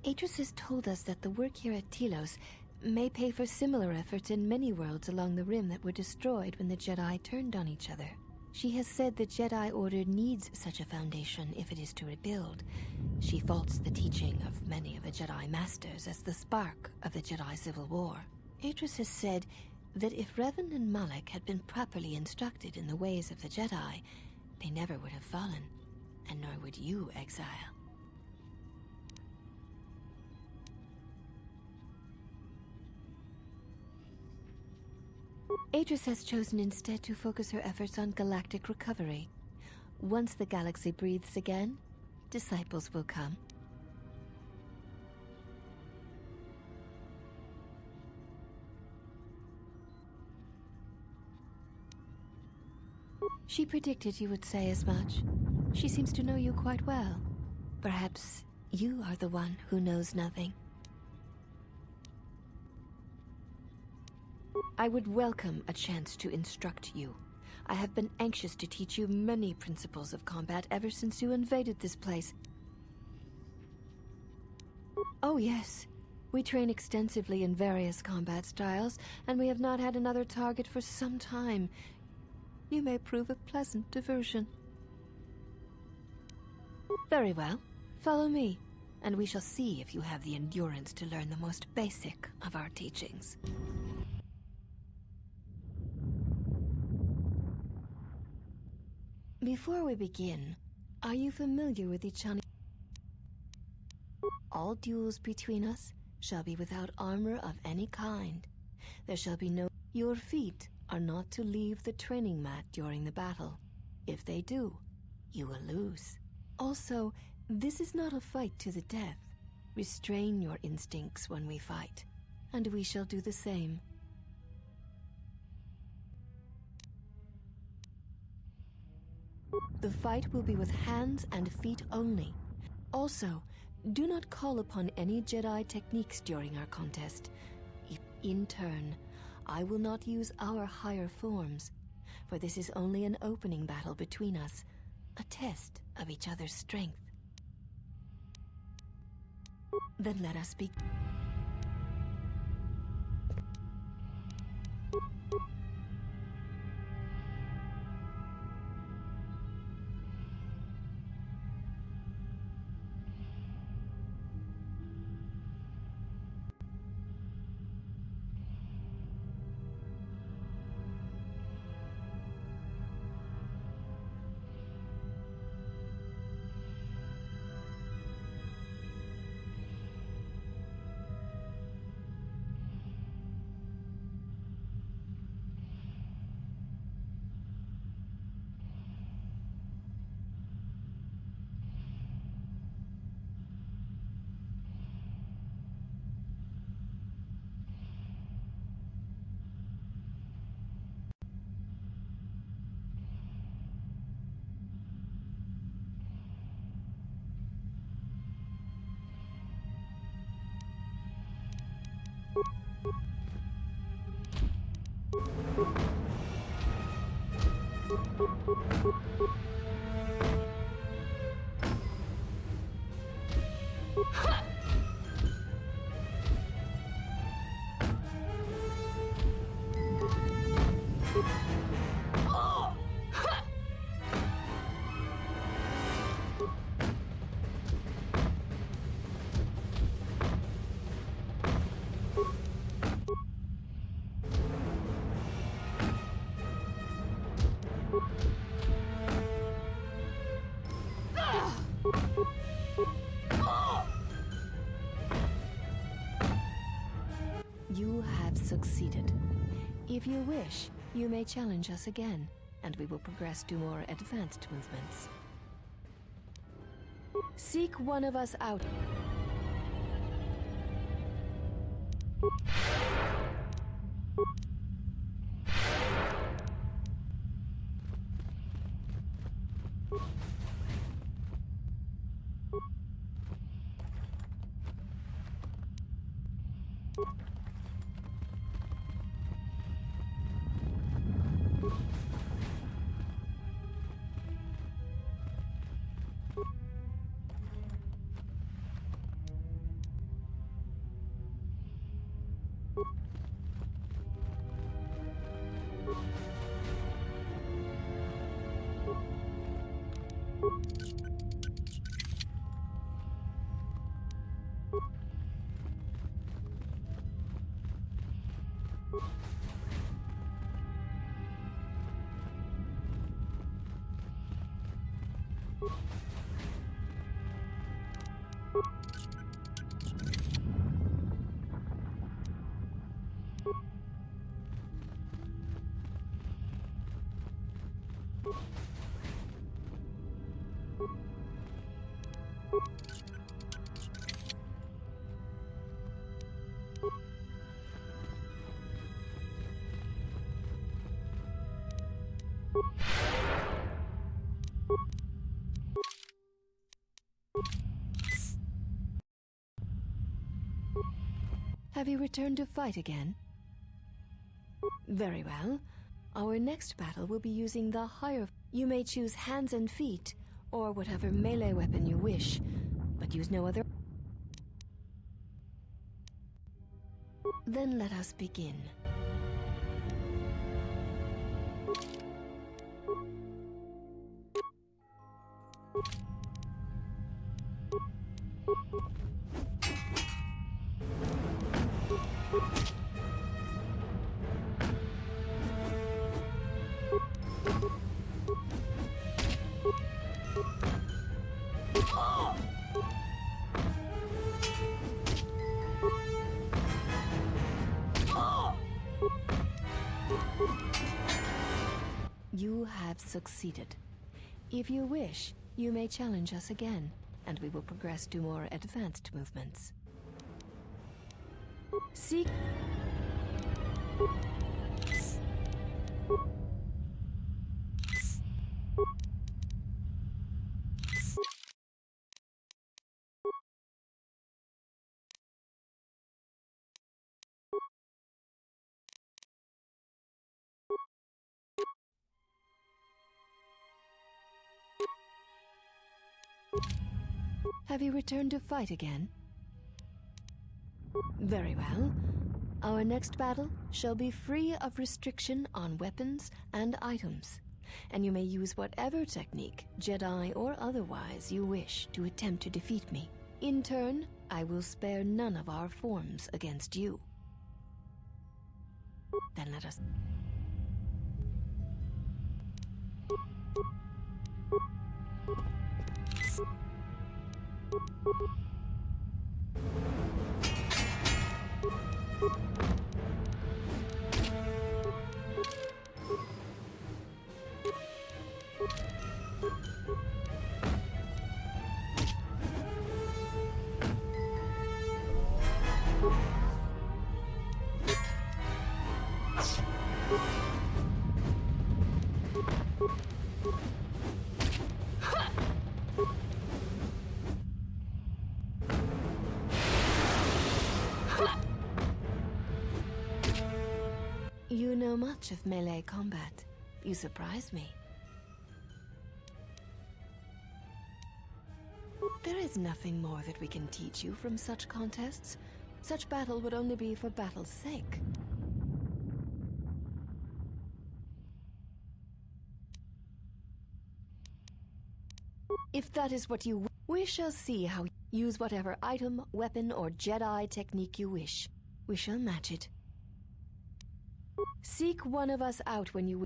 Atris has told us that the work here at Telos may pay for similar efforts in many worlds along the Rim that were destroyed when the Jedi turned on each other. She has said the Jedi Order needs such a foundation if it is to rebuild. She faults the teaching of many of the Jedi Masters as the spark of the Jedi Civil War. Atris has said that if Revan and Malak had been properly instructed in the ways of the Jedi, they never would have fallen, and nor would you, Exile. Atris has chosen instead to focus her efforts on galactic recovery. Once the galaxy breathes again, disciples will come. She predicted you would say as much. She seems to know you quite well. Perhaps you are the one who knows nothing. I would welcome a chance to instruct you. I have been anxious to teach you many principles of combat ever since you invaded this place. Oh yes, we train extensively in various combat styles, and we have not had another target for some time. You may prove a pleasant diversion. Very well. Follow me, and we shall see if you have the endurance to learn the most basic of our teachings. Before we begin, are you familiar with Ichani? All duels between us shall be without armor of any kind. There shall be no... Your feet are not to leave the training mat during the battle. If they do, you will lose. Also, this is not a fight to the death. Restrain your instincts when we fight, and we shall do the same. The fight will be with hands and feet only. Also, do not call upon any Jedi techniques during our contest. In turn, I will not use our higher forms, for this is only an opening battle between us, a test of each other's strength. Then let us begin. You have succeeded. If you wish, you may challenge us again. and we will progress to more advanced movements. Seek one of us out. Have you returned to fight again? Very well. Our next battle will be using the higher... You may choose hands and feet, or whatever melee weapon you wish, but use no other... Then let us begin. You have succeeded. If you wish, you may challenge us again, and we will progress to more advanced movements. Seek... Have you returned to fight again? Very well. Our next battle shall be free of restriction on weapons and items, and you may use whatever technique, Jedi or otherwise, you wish to attempt to defeat me. In turn, I will spare none of our forms against you. Then let us... You know much of melee combat. You surprise me. There is nothing more that we can teach you from such contests. Such battle would only be for battle's sake. If that is what you wish, we shall see how you use whatever item, weapon, or Jedi technique you wish. We shall match it. Seek one of us out when you...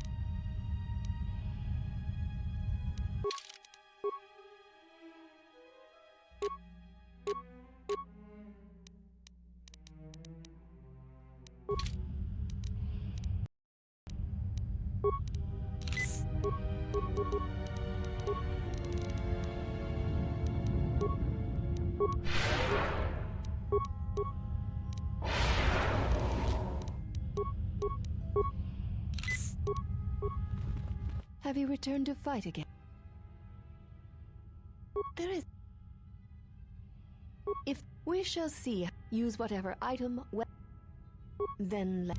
Have you returned to fight again? There is... If we shall see, use whatever item, then let...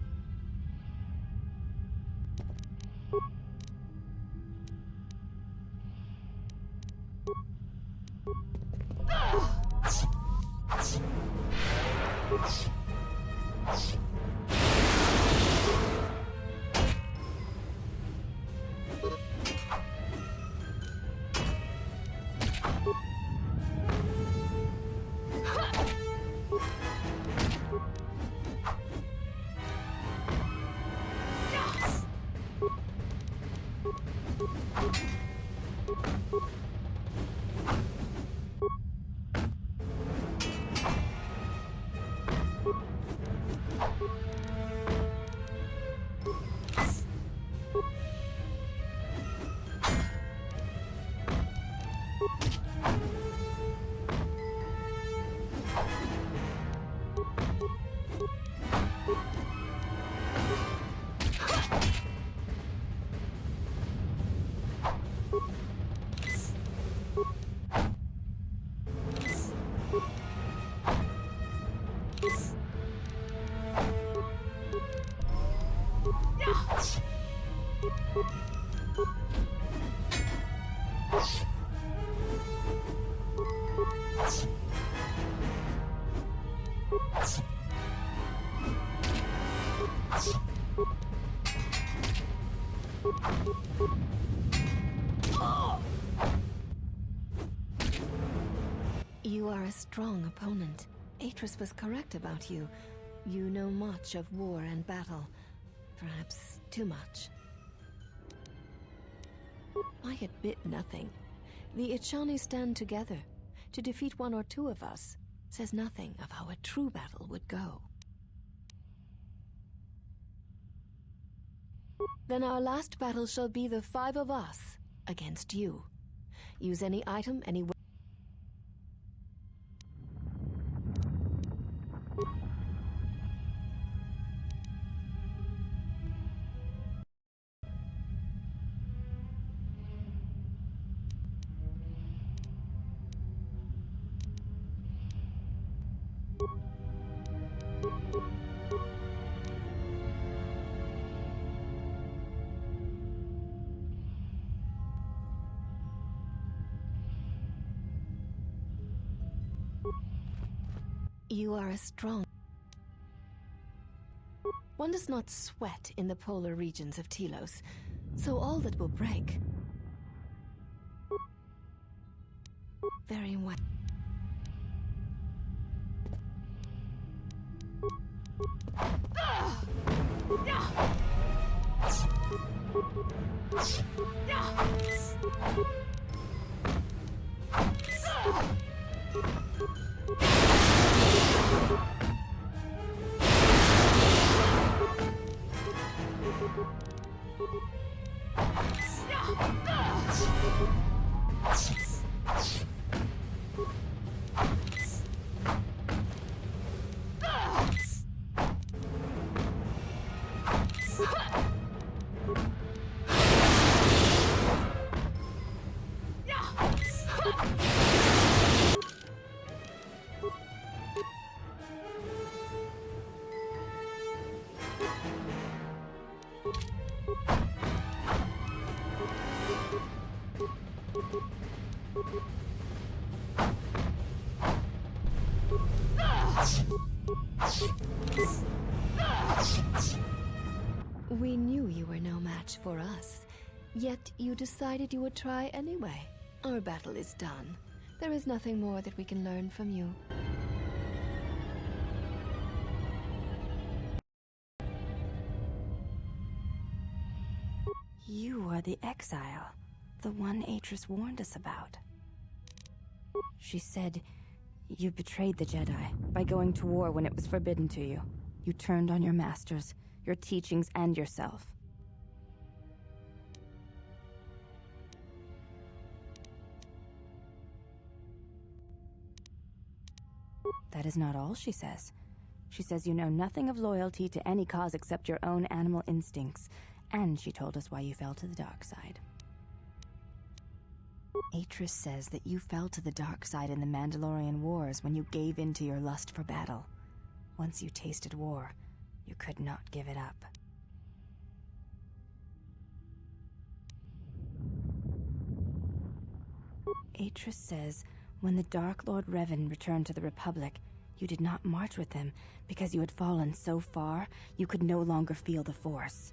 You are a strong opponent. Atreus was correct about you. You know much of war and battle. Perhaps too much. I admit nothing. The Echani stand together. To defeat one or two of us says nothing of how a true battle would go. Then our last battle shall be the 5 of us against you. Use any item, any way. You are a strong... One does not sweat in the polar regions of Telos, so all that will break... Very well. We knew you were no match for us, yet you decided you would try anyway. Our battle is done. There is nothing more that we can learn from you. You are the exile, the one Atreus warned us about. She said you betrayed the Jedi by going to war when it was forbidden to you. You turned on your masters, your teachings, and yourself. That is not all she says. She says you know nothing of loyalty to any cause except your own animal instincts, and she told us why you fell to the dark side. Atris says that you fell to the dark side in the Mandalorian Wars when you gave in to your lust for battle. Once you tasted war, you could not give it up. Atris says when the Dark Lord Revan returned to the Republic, you did not march with him because you had fallen so far you could no longer feel the Force.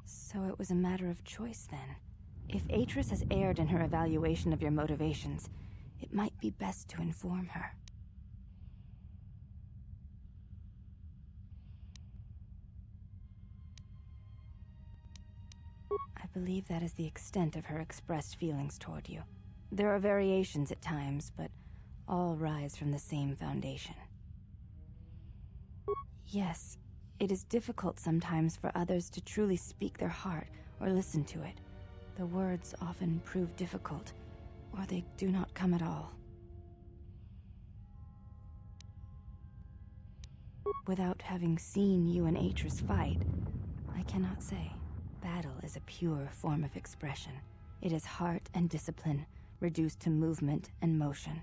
So it was a matter of choice then. If Atris has erred in her evaluation of your motivations, it might be best to inform her. I believe that is the extent of her expressed feelings toward you. There are variations at times, but all rise from the same foundation. Yes, it is difficult sometimes for others to truly speak their heart or listen to it. The words often prove difficult, or they do not come at all. Without having seen you and Atris fight, I cannot say. Battle is a pure form of expression. It is heart and discipline, reduced to movement and motion.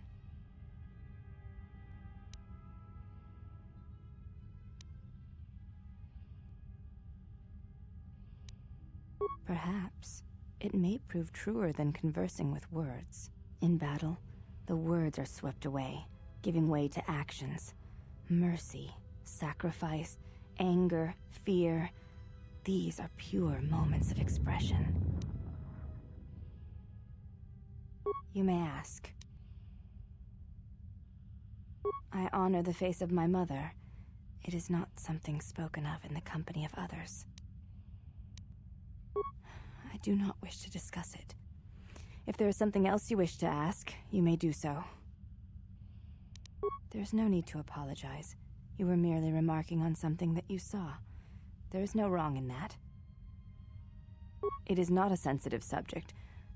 Perhaps it may prove truer than conversing with words. In battle, the words are swept away, giving way to actions. Mercy, sacrifice, anger, fear. These are pure moments of expression. You may ask. I honor the face of my mother. It is not something spoken of in the company of others. I do not wish to discuss it. If there is something else you wish to ask, you may do so. There is no need to apologize. You were merely remarking on something that you saw. There is no wrong in that. It is not a sensitive subject,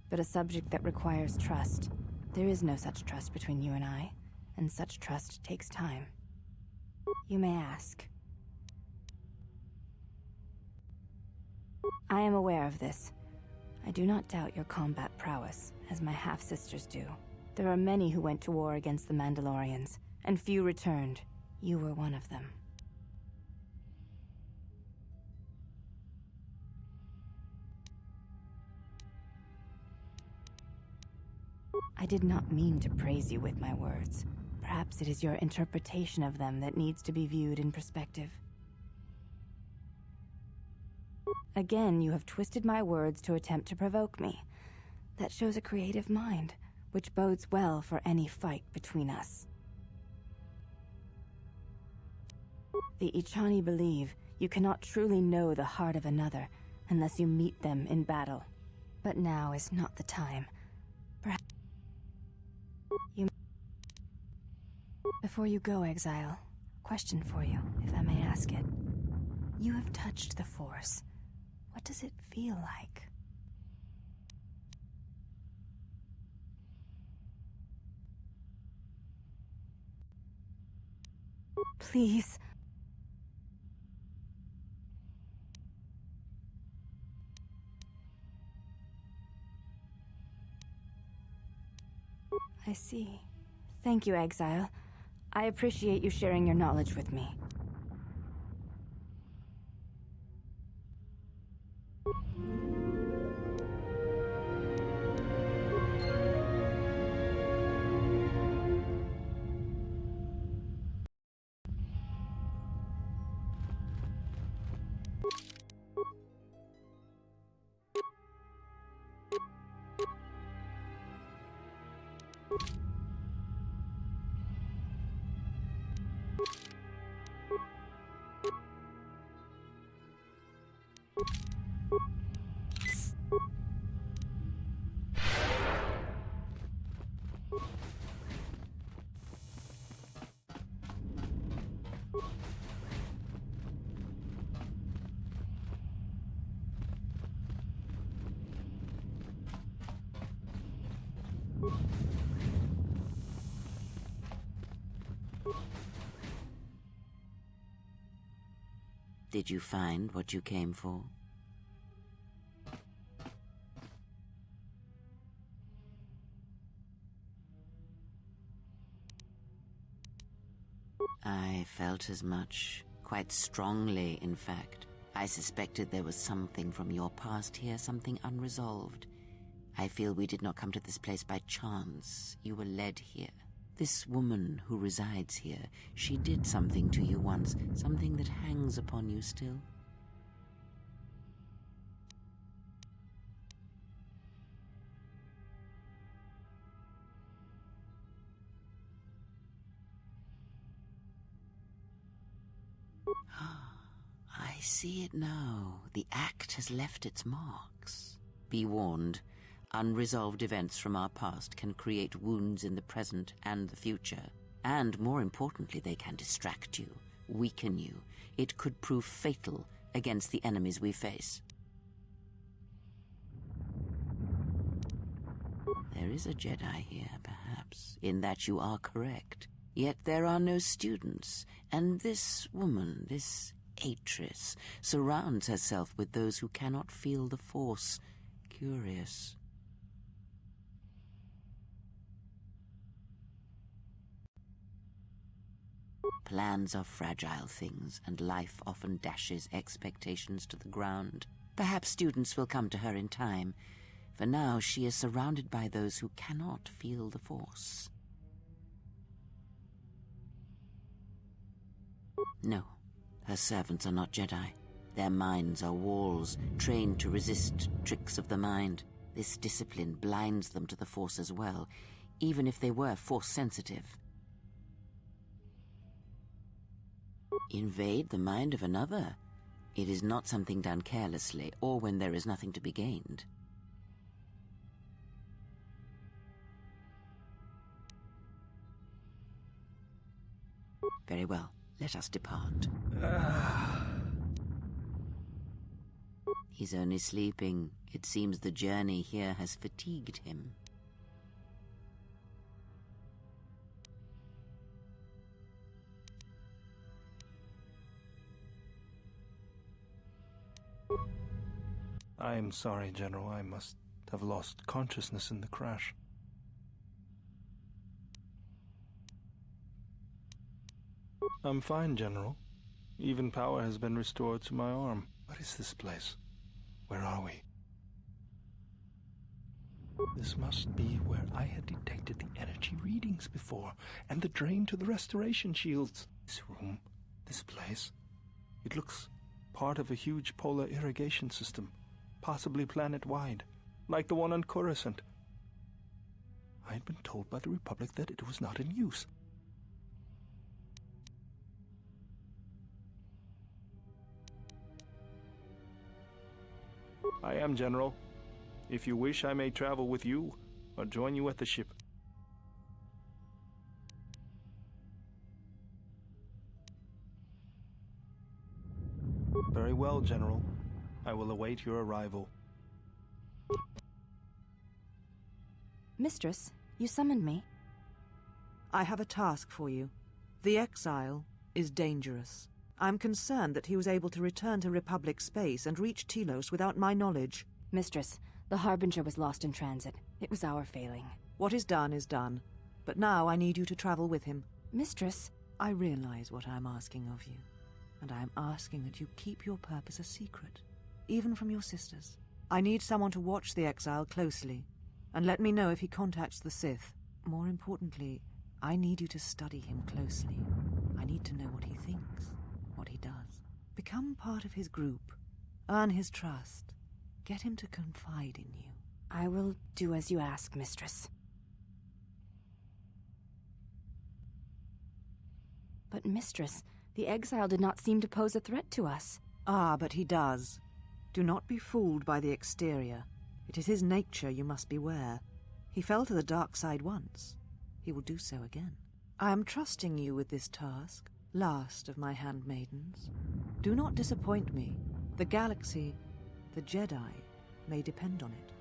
but a subject that requires trust. There is no such trust between you and I, and such trust takes time. You may ask. I am aware of this. I do not doubt your combat prowess, as my half-sisters do. There are many who went to war against the Mandalorians, and few returned. You were one of them. I did not mean to praise you with my words. Perhaps it is your interpretation of them that needs to be viewed in perspective. Again, you have twisted my words to attempt to provoke me. That shows a creative mind, which bodes well for any fight between us. The Ichani believe you cannot truly know the heart of another unless you meet them in battle. But now is not the time. Perhaps you... Before you go, Exile, question for you, if I may ask it. You have touched the Force. What does it feel like? Please. I see. Thank you, Exile. I appreciate you sharing your knowledge with me. Did you find what you came for? I felt as much, quite strongly, in fact. I suspected there was something from your past here, something unresolved. I feel we did not come to this place by chance. You were led here. This woman who resides here, she did something to you once, something that hangs upon you still. I see it now. The act has left its marks. Be warned. Unresolved events from our past can create wounds in the present and the future. And more importantly, they can distract you, weaken you. It could prove fatal against the enemies we face. There is a Jedi here, perhaps, in that you are correct. Yet there are no students, and this woman, this Atris, surrounds herself with those who cannot feel the Force. Curious. Plans are fragile things, and life often dashes expectations to the ground. Perhaps students will come to her in time. For now, she is surrounded by those who cannot feel the Force. No, her servants are not Jedi. Their minds are walls, trained to resist tricks of the mind. This discipline blinds them to the Force as well, even if they were Force-sensitive. Invade the mind of another. It is not something done carelessly, or when there is nothing to be gained. Very well. Let us depart. He's only sleeping. It seems the journey here has fatigued him. I'm sorry, General. I must have lost consciousness in the crash. I'm fine, General. Even power has been restored to my arm. What is this place? Where are we? This must be where I had detected the energy readings before, and the drain to the restoration shields. This room, this place, it looks part of a huge polar irrigation system, possibly planet-wide, like the one on Coruscant. I had been told by the Republic that it was not in use. I am, General. If you wish, I may travel with you, or join you at the ship. Very well, General. I will await your arrival. Mistress, you summoned me. I have a task for you. The Exile is dangerous. I'm concerned that he was able to return to Republic space and reach Telos without my knowledge. Mistress, the Harbinger was lost in transit. It was our failing. What is done. But now I need you to travel with him. Mistress, I realize what I'm asking of you, and I'm asking that you keep your purpose a secret, even from your sisters. I need someone to watch the Exile closely, and let me know if he contacts the Sith. More importantly, I need you to study him closely. I need to know what he thinks, what he does. Become part of his group. Earn his trust. Get him to confide in you. I will do as you ask, Mistress. But, Mistress, the Exile did not seem to pose a threat to us. Ah, but he does. Do not be fooled by the exterior. It is his nature you must beware. He fell to the dark side once. He will do so again. I am trusting you with this task, last of my handmaidens. Do not disappoint me. The galaxy, the Jedi, may depend on it.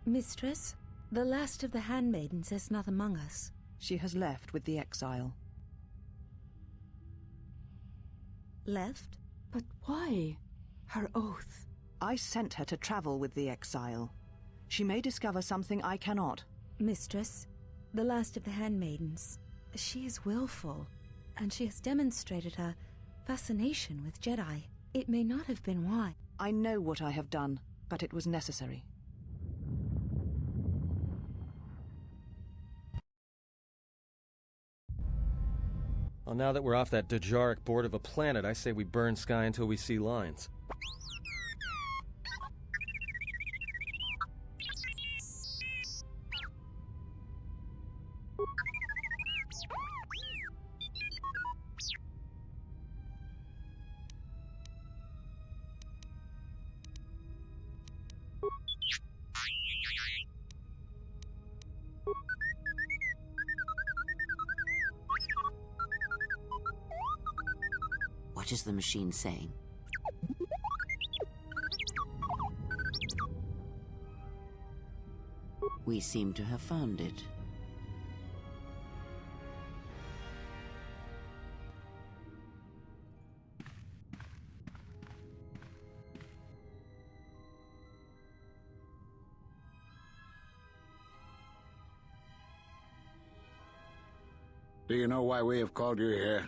Mistress, the last of the handmaidens is not among us. She has left with the exile. Left? But why? Her oath. I sent her to travel with the exile. She may discover something I cannot. Mistress, the last of the handmaidens, she is willful, and she has demonstrated her fascination with Jedi. It may not have been why. I know what I have done, but it was necessary. Well, now that we're off that Dajaric board of a planet, I say we burn sky until we see lines. What is the machine saying? We seem to have found it. Do you know why we have called you here?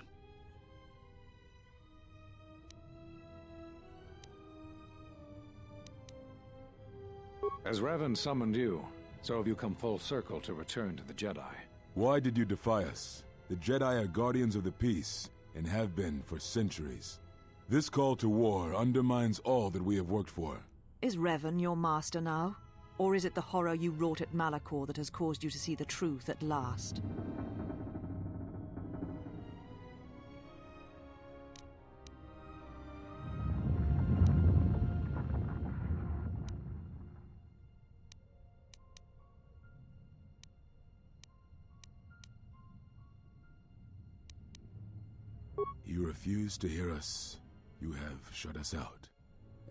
As Revan summoned you, so have you come full circle to return to the Jedi. Why did you defy us? The Jedi are guardians of the peace, and have been for centuries. This call to war undermines all that we have worked for. Is Revan your master now? Or is it the horror you wrought at Malachor that has caused you to see the truth at last? You refuse to hear us. You have shut us out,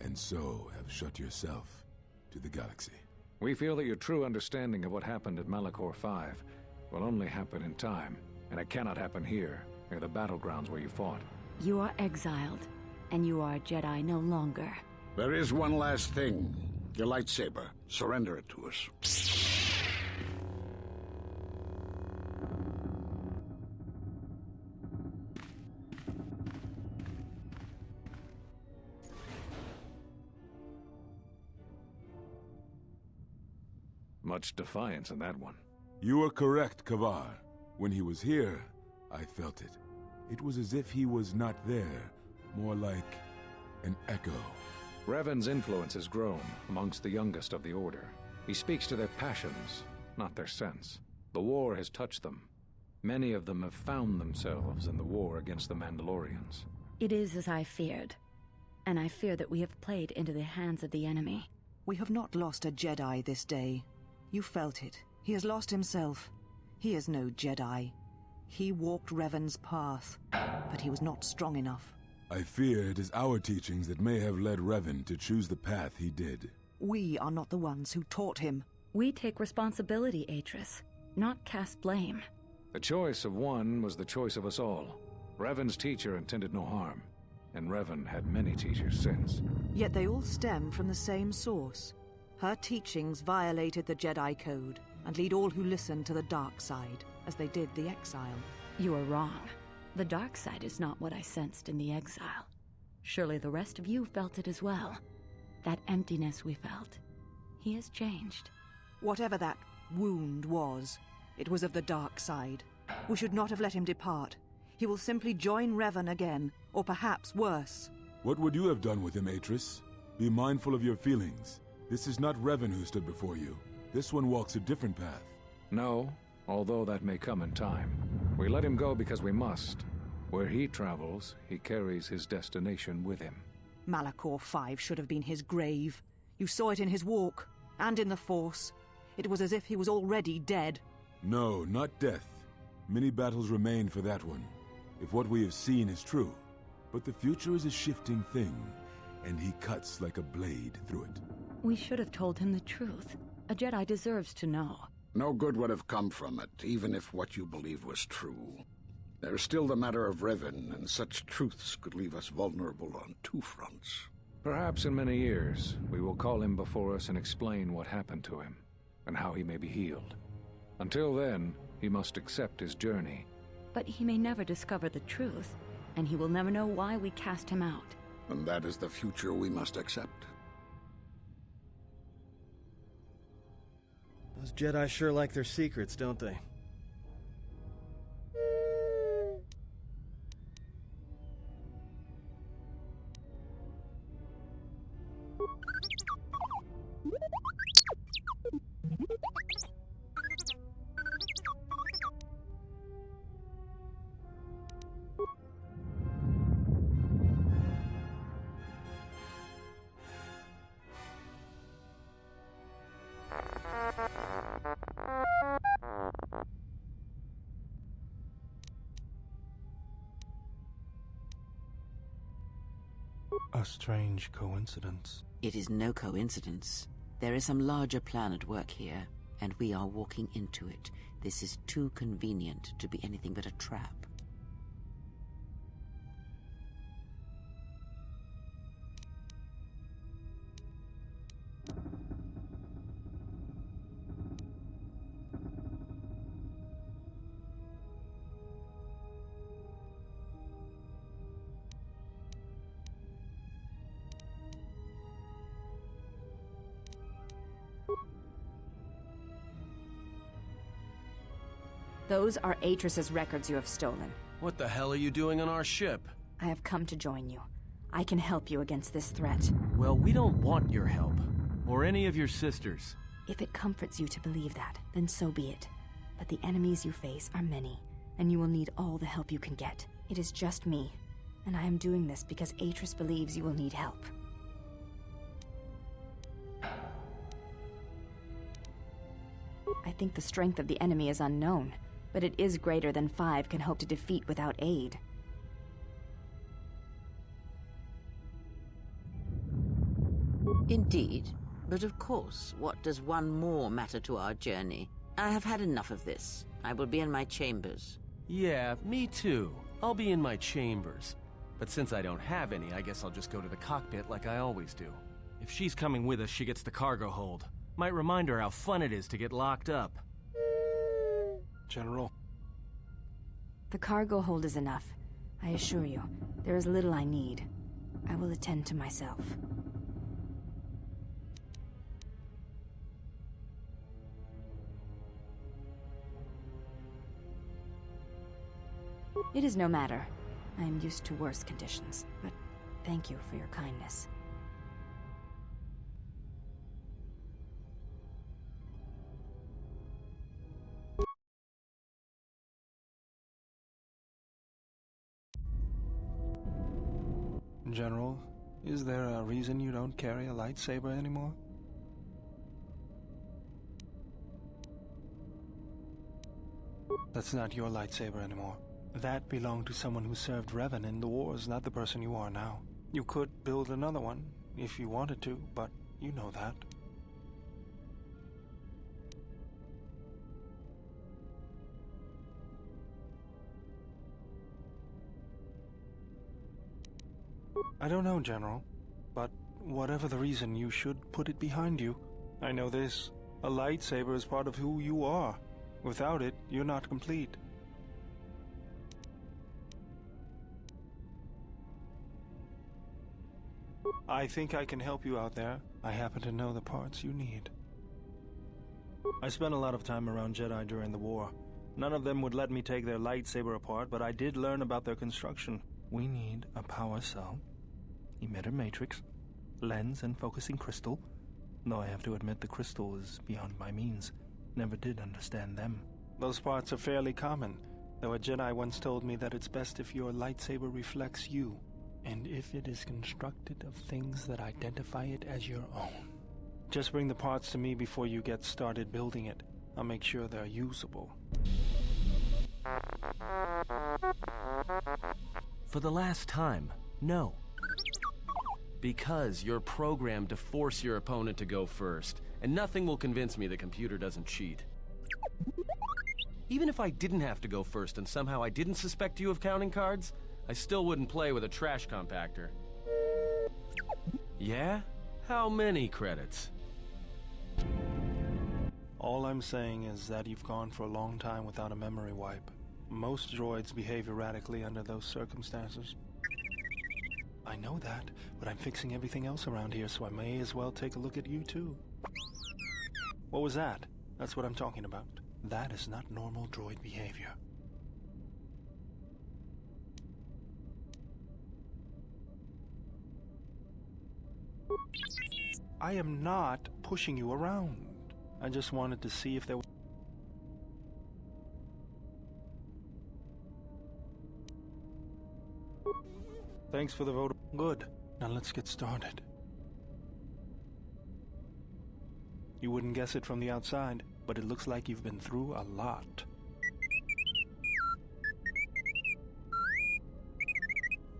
and so have shut yourself to the galaxy. We feel that your true understanding of what happened at Malachor 5 will only happen in time, and it cannot happen here, near the battlegrounds where you fought. You are exiled, and you are a Jedi no longer. There is one last thing. Your lightsaber. Surrender it to us. Much defiance in that one. You are correct, Kavar. When he was here, I felt it. It was as if he was not there, more like an echo. Revan's influence has grown amongst the youngest of the Order. He speaks to their passions, not their sense. The war has touched them, Many of them have found themselves in the war against the Mandalorians. It is as I feared. And I fear that we have played into the hands of the enemy. We have not lost a Jedi this day. You felt it. He has lost himself. He is no Jedi. He walked Revan's path, but he was not strong enough. I fear it is our teachings that may have led Revan to choose the path he did. We are not the ones who taught him. We take responsibility, Atris, not cast blame. The choice of one was the choice of us all. Revan's teacher intended no harm, and Revan had many teachers since. Yet they all stem from the same source. Her teachings violated the Jedi Code and lead all who listen to the dark side, as they did the Exile. You are wrong. The dark side is not what I sensed in the Exile. Surely the rest of you felt it as well. That emptiness we felt. He has changed. Whatever that wound was, it was of the dark side. We should not have let him depart. He will simply join Revan again, or perhaps worse. What would you have done with him, Atris? Be mindful of your feelings. This is not Revan who stood before you. This one walks a different path. No, although that may come in time. We let him go because we must. Where he travels, he carries his destination with him. Malachor 5 should have been his grave. You saw it in his walk, and in the Force. It was as if he was already dead. No, not death. Many battles remain for that one, if what we have seen is true. But the future is a shifting thing, and he cuts like a blade through it. We should have told him the truth. A Jedi deserves to know. No good would have come from it, even if what you believed was true. There's still the matter of Revan, and such truths could leave us vulnerable on two fronts. Perhaps in many years, we will call him before us and explain what happened to him, and how he may be healed. Until then, he must accept his journey. But he may never discover the truth, and he will never know why we cast him out. And that is the future we must accept. Those Jedi sure like their secrets, don't they? A strange coincidence. It is no coincidence. There is some larger plan at work here, and we are walking into it. This is too convenient to be anything but a trap. Those are Atris's records you have stolen. What the hell are you doing on our ship? I have come to join you. I can help you against this threat. Well, we don't want your help. Or any of your sisters. If it comforts you to believe that, then so be it. But the enemies you face are many, and you will need all the help you can get. It is just me, and I am doing this because Atris believes you will need help. I think the strength of the enemy is unknown, but it is greater than 5 can hope to defeat without aid. Indeed. But of course, what does one more matter to our journey? I have had enough of this. I will be in my chambers. Yeah, me too. I'll be in my chambers. But since I don't have any, I guess I'll just go to the cockpit like I always do. If she's coming with us, she gets the cargo hold. Might remind her how fun it is to get locked up. General. The cargo hold is enough. I assure you, there is little I need. I will attend to myself. It is no matter. I am used to worse conditions, but thank you for your kindness. General, is there a reason you don't carry a lightsaber anymore? That's not your lightsaber anymore. That belonged to someone who served Revan in the wars, not the person you are now. You could build another one, if you wanted to, but you know that. I don't know, General, but whatever the reason, you should put it behind you. I know this. A lightsaber is part of who you are. Without it, you're not complete. I think I can help you out there. I happen to know the parts you need. I spent a lot of time around Jedi during the war. None of them would let me take their lightsaber apart, but I did learn about their construction. We need a power cell, emitter matrix, lens and focusing crystal, though I have to admit the crystal is beyond my means. Never did understand them. Those parts are fairly common, though a Jedi once told me that it's best if your lightsaber reflects you, and if it is constructed of things that identify it as your own. Just bring the parts to me before you get started building it. I'll make sure they're usable. For the last time, no. Because you're programmed to force your opponent to go first, and nothing will convince me the computer doesn't cheat. Even if I didn't have to go first and somehow I didn't suspect you of counting cards, I still wouldn't play with a trash compactor. Yeah? How many credits? All I'm saying is that you've gone for a long time without a memory wipe. Most droids behave erratically under those circumstances. I know that, but I'm fixing everything else around here, so I may as well take a look at you too. What was that? That's what I'm talking about. That is not normal droid behavior. I am not pushing you around. I just wanted to see if there was... Thanks for the vote. Good. Now let's get started. You wouldn't guess it from the outside, but it looks like you've been through a lot.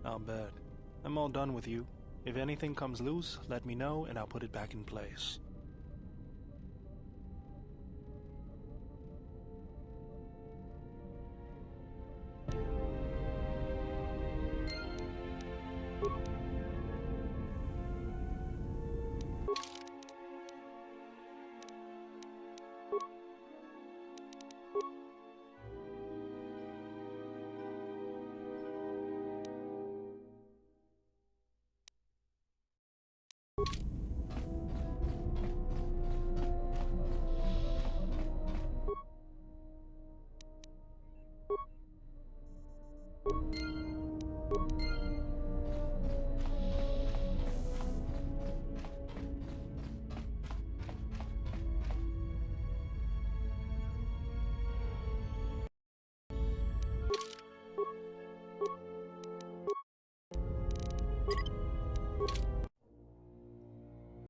I'll bet. I'm all done with you. If anything comes loose, let me know and I'll put it back in place.